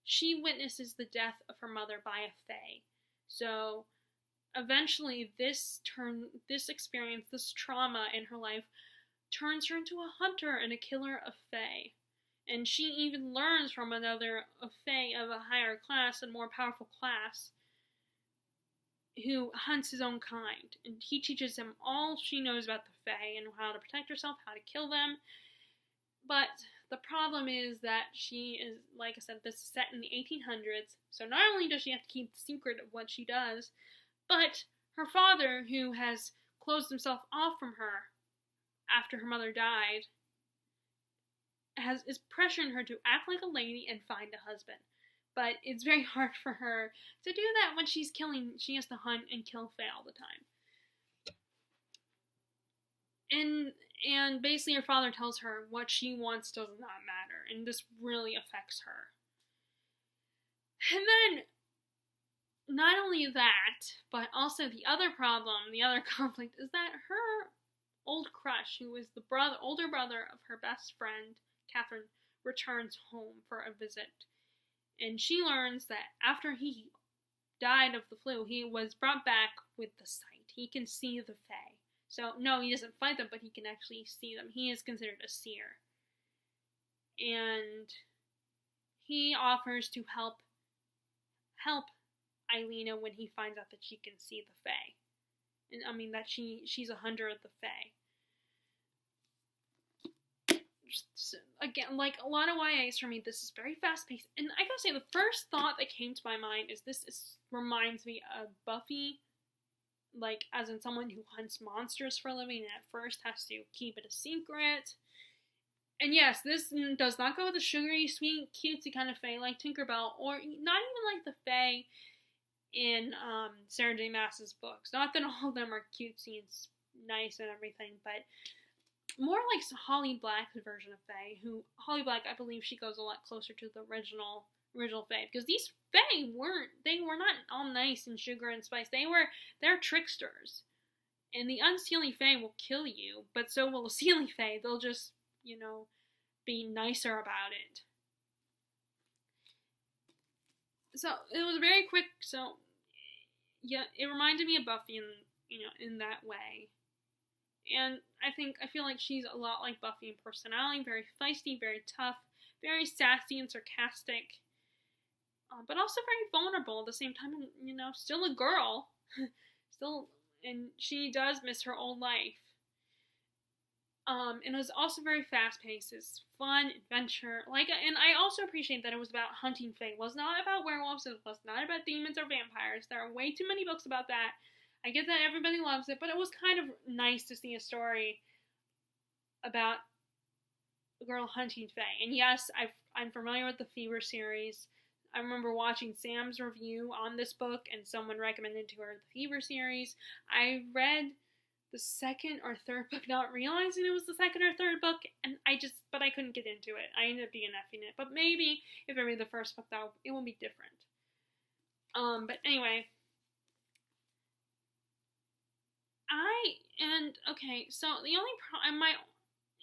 she witnesses the death of her mother by a fae. So eventually this experience, this trauma in her life, turns her into a hunter and a killer of fae. And she even learns from a fae of a higher class and more powerful class, who hunts his own kind. And he teaches him all she knows about the fae and how to protect herself, how to kill them. But the problem is that she is, like I said, this is set in the 1800s, so not only does she have to keep the secret of what she does, but her father, who has closed himself off from her after her mother died, is pressuring her to act like a lady and find a husband. But it's very hard for her to do that when she has to hunt and kill fae all the time. And basically her father tells her what she wants does not matter, and this really affects her. And then, not only that, but also the other conflict, is that her old crush, who is the older brother of her best friend, Catherine, returns home for a visit. And she learns that after he died of the flu, he was brought back with the sight. He can see the fae. So, no, he doesn't fight them, but he can actually see them. He is considered a seer. And he offers to help Ilena when he finds out that she can see the fae. And I mean that she's a hunter of the fae. Again, like a lot of YAs for me, this is very fast-paced. And I gotta say, the first thought that came to my mind is reminds me of Buffy, like, as in someone who hunts monsters for a living and at first has to keep it a secret. And yes, this does not go with the sugary, sweet, cutesy kind of fae like Tinkerbell, or not even like the fae in Sarah J. Maas's books. Not that all of them are cutesy and nice and everything, but more like Holly Black's version of fae, who, Holly Black, I believe she goes a lot closer to the original fae, because these fae were not all nice and sugar and spice. They're tricksters. And the unseelie fae will kill you, but so will the seelie fae. They'll just, be nicer about it. So it was very quick. So yeah, it reminded me of Buffy in that way. And I feel like she's a lot like Buffy in personality, very feisty, very tough, very sassy and sarcastic, but also very vulnerable at the same time. Still a girl, still, and she does miss her old life. And it was also very fast paced. It's fun, adventure. And I also appreciate that it was about hunting fae. It was not about werewolves. It was not about demons or vampires. There are way too many books about that. I get that everybody loves it, but it was kind of nice to see a story about a girl hunting fae. And yes, I'm familiar with the Fever series. I remember watching Sam's review on this book, and someone recommended to her the Fever series. I read the second or third book, not realizing it was the second or third book, and but I couldn't get into it. I ended up DNFing it. But maybe if I read the first book, though, it will be different. But anyway. Okay, so the only problem, I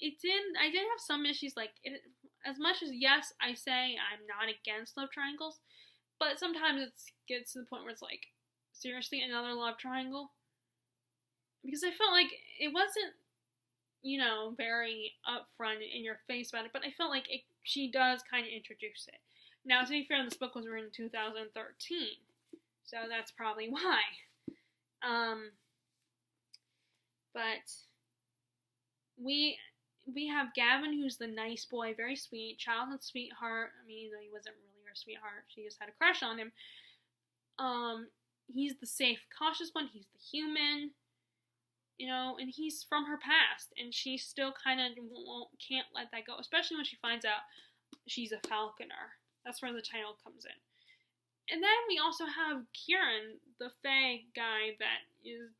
did have some issues, as much as, yes, I say I'm not against love triangles, but sometimes it gets to the point where it's like, seriously, another love triangle? Because I felt like it wasn't, very upfront in your face about it, but I felt like she does kind of introduce it. Now, to be fair, this book was written in 2013, so that's probably why. But we have Gavin, who's the nice boy, very sweet, childhood sweetheart. I mean, he wasn't really her sweetheart. She just had a crush on him. He's the safe, cautious one. He's the human, and he's from her past, and she still kind of can't let that go, especially when she finds out she's a Falconer. That's where the title comes in. And then we also have Kieran, the fae guy that is,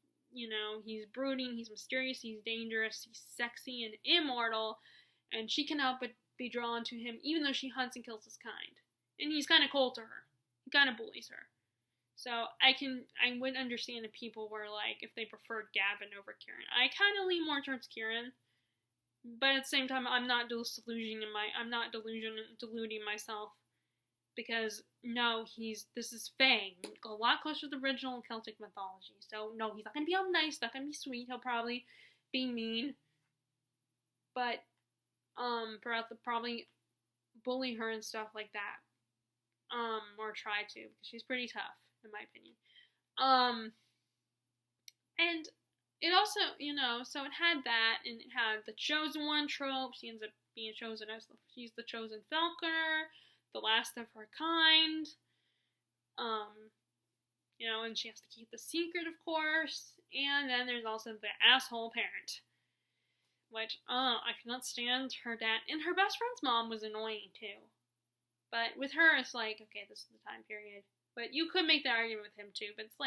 he's brooding, he's mysterious, he's dangerous, he's sexy and immortal, and she cannot but be drawn to him, even though she hunts and kills his kind. And he's kind of cold to her. He kind of bullies her. So I would understand if people were if they preferred Gavin over Kieran. I kind of lean more towards Kieran, but at the same time, I'm not deluding myself. Because, no, this is fae, a lot closer to the original Celtic mythology. So, no, he's not going to be all nice, not going to be sweet, he'll probably be mean. But, probably bully her and stuff like that. Or try to, because she's pretty tough, in my opinion. And it also, so it had that, and it had the chosen one trope. She ends up being chosen as she's the chosen Falconer, the last of her kind, and she has to keep the secret, of course, and then there's also the asshole parent, which, I cannot stand her dad, and her best friend's mom was annoying, too, but with her, it's okay, this is the time period, but you could make that argument with him, too, but it's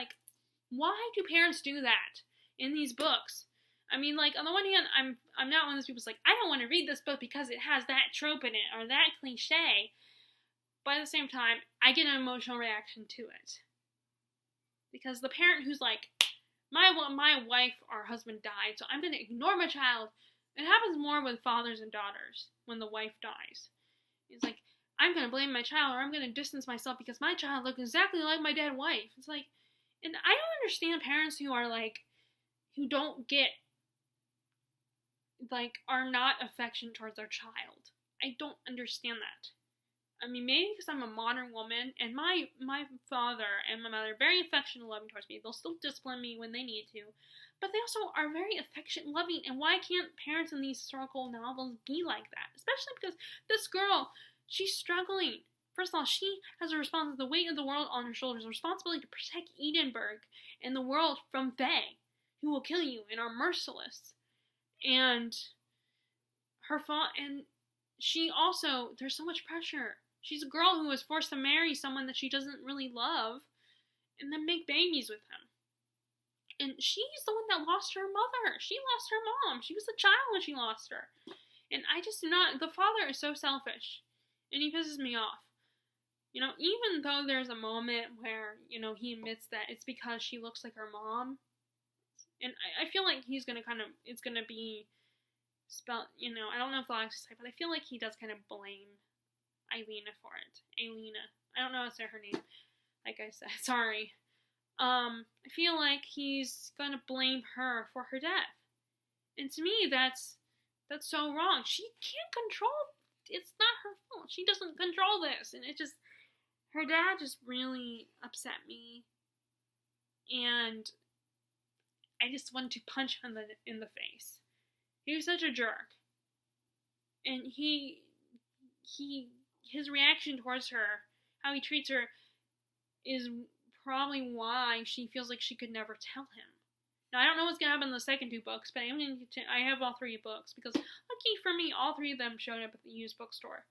why do parents do that in these books? I mean, on the one hand, I'm not one of those people who's I don't want to read this book because it has that trope in it, or that cliche. But at the same time, I get an emotional reaction to it. Because the parent who's my wife or husband died, so I'm going to ignore my child. It happens more with fathers and daughters when the wife dies. It's I'm going to blame my child, or I'm going to distance myself because my child looked exactly like my dead wife. It's and I don't understand parents who are who don't get, are not affectionate towards their child. I don't understand that. I mean, maybe because I'm a modern woman, and my father and my mother are very affectionate and loving towards me. They'll still discipline me when they need to, but they also are very affectionate and loving, and why can't parents in these historical novels be like that? Especially because this girl, she's struggling. First of all, she has the weight of the world on her shoulders, the responsibility to protect Edinburgh and the world from fae, who will kill you and are merciless. And she also, there's so much pressure. She's a girl who was forced to marry someone that she doesn't really love and then make babies with him. And she's the one that lost her mother. She lost her mom. She was a child when she lost her. And I just the father is so selfish. And he pisses me off. Even though there's a moment where, he admits that it's because she looks like her mom. And I feel like he's going to it's going to be spelled, I don't know if I'll actually say, but I feel like he does kind of blame Elena for it. Elena. I don't know how to say her name. Like I said, sorry. I feel like he's gonna blame her for her death. And to me, that's so wrong. She can't control. It's not her fault. She doesn't control this, and her dad just really upset me, and I just wanted to punch him in the face. He was such a jerk, and his reaction towards her, how he treats her, is probably why she feels like she could never tell him. Now, I don't know what's going to happen in the second 2 books, but I have all 3 books, because lucky for me, all 3 of them showed up at the used bookstore.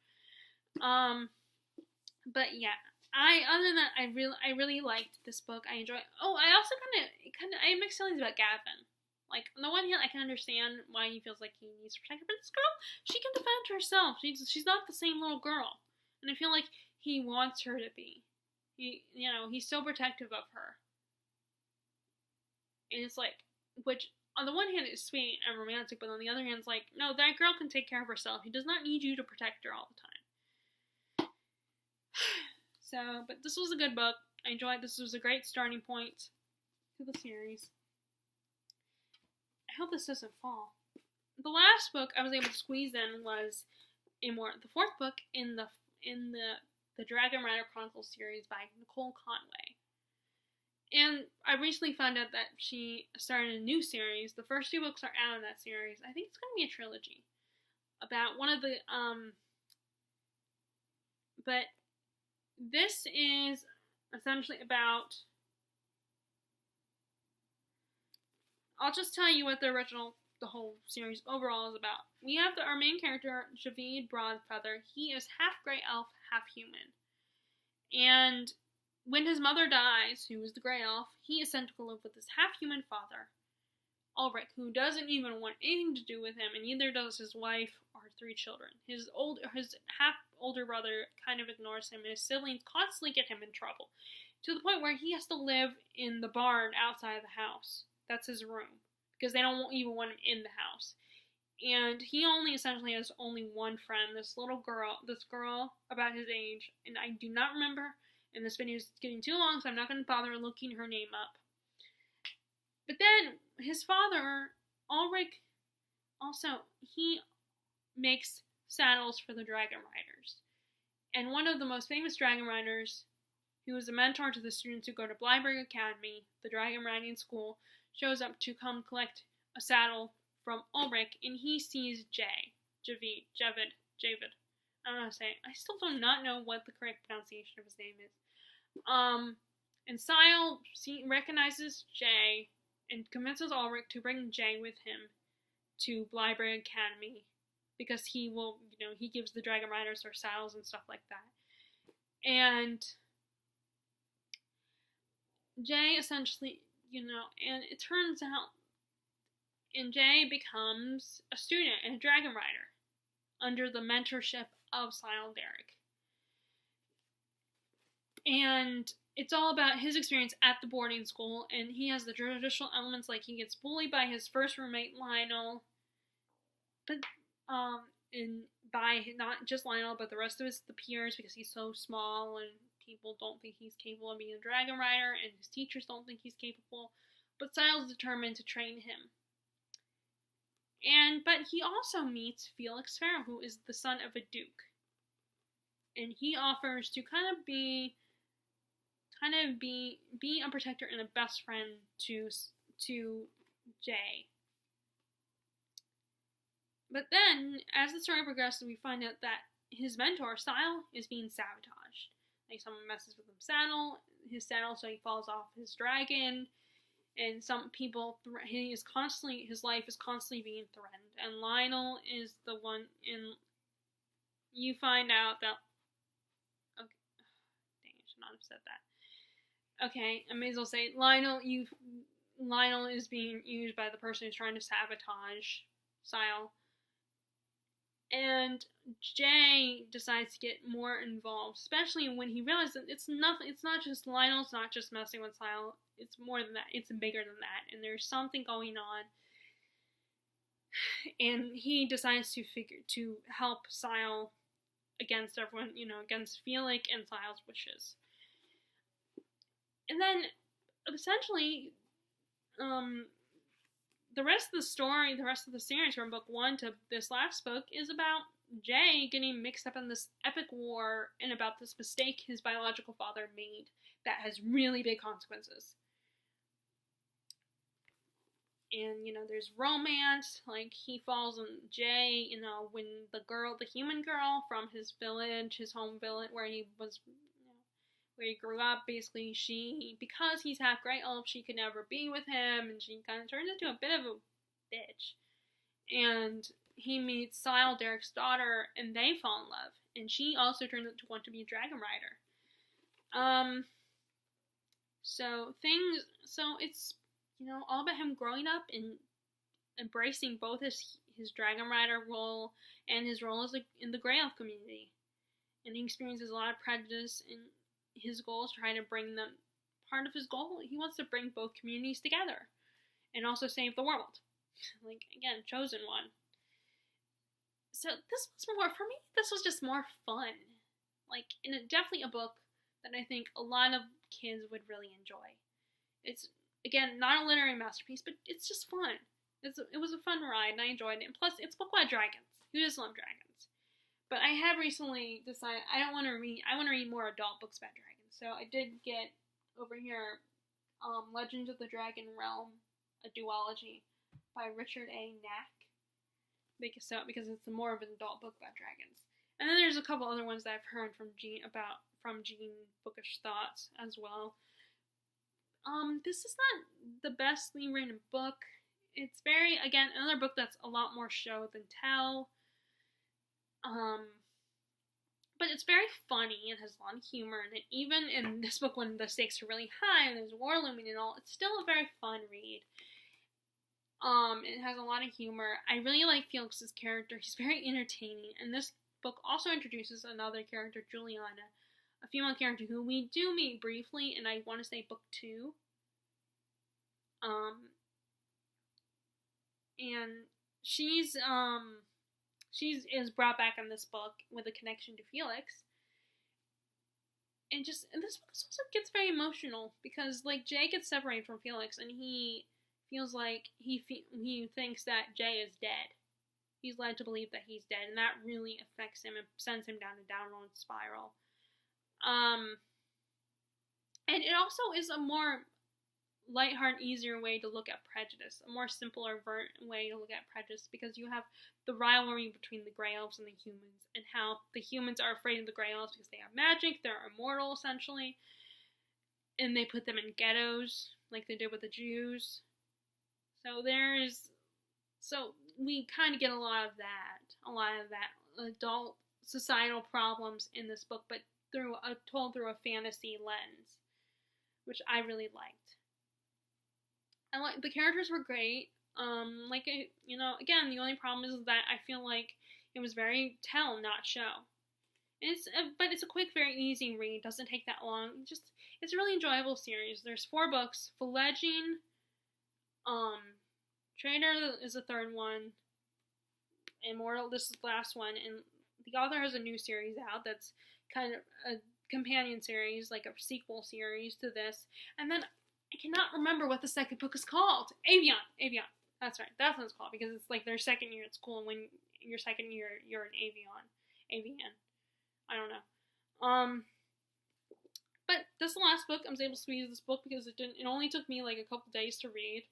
But yeah, other than that, I really liked this book. I enjoyed. Oh, I also I have mixed feelings about Gavin. Like, on the one hand, I can understand why he feels like he needs to protect her, but this girl, she can defend herself. She's not the same little girl, and I feel like he wants her to be. He's so protective of her. And it's like, which on the one hand is sweet and romantic, but on the other hand, it's like, no, that girl can take care of herself. He does not need you to protect her all the time. So, but this was a good book. I enjoyed it. This was a great starting point to the series. I hope this doesn't fall. The last book I was able to squeeze in was the 4th book in the Dragon Rider Chronicles series by Nicole Conway. And I recently found out that she started a new series. The first 2 books are out of that series. I think it's going to be a trilogy about one of the but this is essentially about. I'll just tell you what the whole series overall is about. We have our main character, Javid Broadfeather. He is half Grey Elf, half human. And when his mother dies, who is the Grey Elf, he is sent to live with his half-human father, Ulrich, who doesn't even want anything to do with him, and neither does his wife or 3 children. His half-older brother kind of ignores him, and his siblings constantly get him in trouble, to the point where he has to live in the barn outside of the house. That's his room, because they don't even want him in the house. And he essentially has only one friend, this girl about his age, and I do not remember, and this video is getting too long, so I'm not going to bother looking her name up. But then, his father, Ulrich, he makes saddles for the Dragon Riders. And one of the most famous Dragon Riders, who is a mentor to the students who go to Blyberg Academy, the Dragon Riding School, shows up to come collect a saddle from Ulrich, and he sees Javid. I don't know how to say it. I still do not know what the correct pronunciation of his name is. And Sile recognizes Jay and convinces Ulrich to bring Jay with him to Blyberg Academy, because he gives the Dragon Riders their saddles and stuff like that. And Jay essentially, and it turns out, and Jay becomes a student and a Dragon Rider under the mentorship of Sile Derrick. And it's all about his experience at the boarding school, and he has the traditional elements, like he gets bullied by his first roommate, Lionel, but and by not just Lionel, but the rest of the peers, because he's so small and people don't think he's capable of being a Dragon Rider, and his teachers don't think he's capable, but Sile's determined to train him. But he also meets Felix Farrell, who is the son of a duke, and he offers to kind of be a protector and a best friend to Jay. But then, as the story progresses, we find out that his mentor, Sile, is being sabotaged. Like, someone messes with his saddle, so he falls off his dragon. And some people, his life is constantly being threatened. And Lionel is the one, and you find out that, okay, dang, I should not have said that. Okay, I may as well say, Lionel is being used by the person who's trying to sabotage Sile. And Jay decides to get more involved, especially when he realizes that it's not just Lionel's not just messing with Sile, it's more than that, it's bigger than that, and there's something going on. And he decides to help Sile against everyone, against Felix and Sile's wishes. And then, essentially, the rest of the story, the rest of the series from book 1 to this last book is about Jay getting mixed up in this epic war and about this mistake his biological father made that has really big consequences. And, there's romance, like, he falls in Jay, when the human girl from his village, his home village, where he was, where he grew up, basically, because he's half Grey Elf, she could never be with him, and she kind of turns into a bit of a bitch. And he meets Sile, Derek's daughter, and they fall in love, and she also turns out to want to be a dragon rider. So it's, all about him growing up and embracing both his dragon rider role and his role in the Grey Elf community. And he experiences a lot of prejudice, and his goal is trying to bring them, part of his goal, he wants to bring both communities together and also save the world. Like, again, chosen one. So this was just more fun. Like, and definitely a book that I think a lot of kids would really enjoy. It's, again, not a literary masterpiece, but it's just fun. It was a fun ride, and I enjoyed it. And plus, it's a book about dragons. Who doesn't love dragons? But I have recently decided I want to read more adult books about dragons. So I did get over here Legends of the Dragon Realm, a duology by Richard A. Knack. Because it's more of an adult book about dragons. And then there's a couple other ones that I've heard from Jean Bookish Thoughts as well. This is not the bestly written book. It's again, another book that's a lot more show than tell. But it's very funny and has a lot of humor in it. Even in this book, when the stakes are really high and there's war looming and all, it's still a very fun read. It has a lot of humor. I really like Felix's character. He's very entertaining. And this book also introduces another character, Juliana, a female character who we do meet briefly, and I want to say book 2. And she's is brought back in this book with a connection to Felix. And this book also gets very emotional because, like, Jay gets separated from Felix, and he feels like he thinks that Jay is dead. He's led to believe that he's dead, and that really affects him and sends him down a downward spiral. And it also is a more lighthearted, easier way to look at prejudice, a more simpler way to look at prejudice, because you have the rivalry between the Grey Elves and the humans, and how the humans are afraid of the Grey Elves because they have magic, they're immortal, essentially, and they put them in ghettos, like they did with the Jews. So we kind of get a lot of that adult societal problems in this book, but told through a fantasy lens, which I really liked. The characters were great. Again, the only problem is that I feel like it was very tell, not show. But it's a quick, very easy read. Doesn't take that long. It's a really enjoyable series. There's 4 books. Fledging, Trader is the 3rd one. Immoralist, this is the last one, and the author has a new series out that's kind of a companion series, like a sequel series to this. And then I cannot remember what the second book is called. Avian. That's right. That's what it's called, because it's like their second year at school, and when your second year, you're an Avian. I don't know. But this last book, I was able to squeeze this book because it only took me like a couple days to read.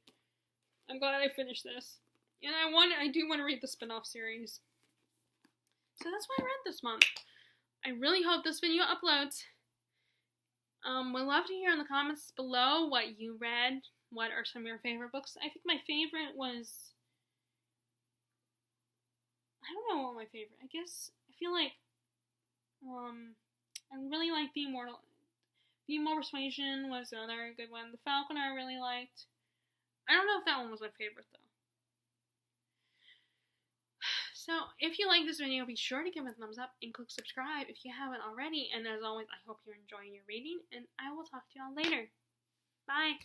I'm glad I finished this. And I do want to read the spin-off series. So that's what I read this month. I really hope this video uploads. Would love to hear in the comments below what you read. What are some of your favorite books? I think my favorite was... I don't know what my favorite... I guess... I feel like... I really like Female Persuasion was another good one. The Falconer I really liked. I don't know if that one was my favorite, though. So, if you like this video, be sure to give it a thumbs up and click subscribe if you haven't already. And as always, I hope you're enjoying your reading, and I will talk to you all later. Bye!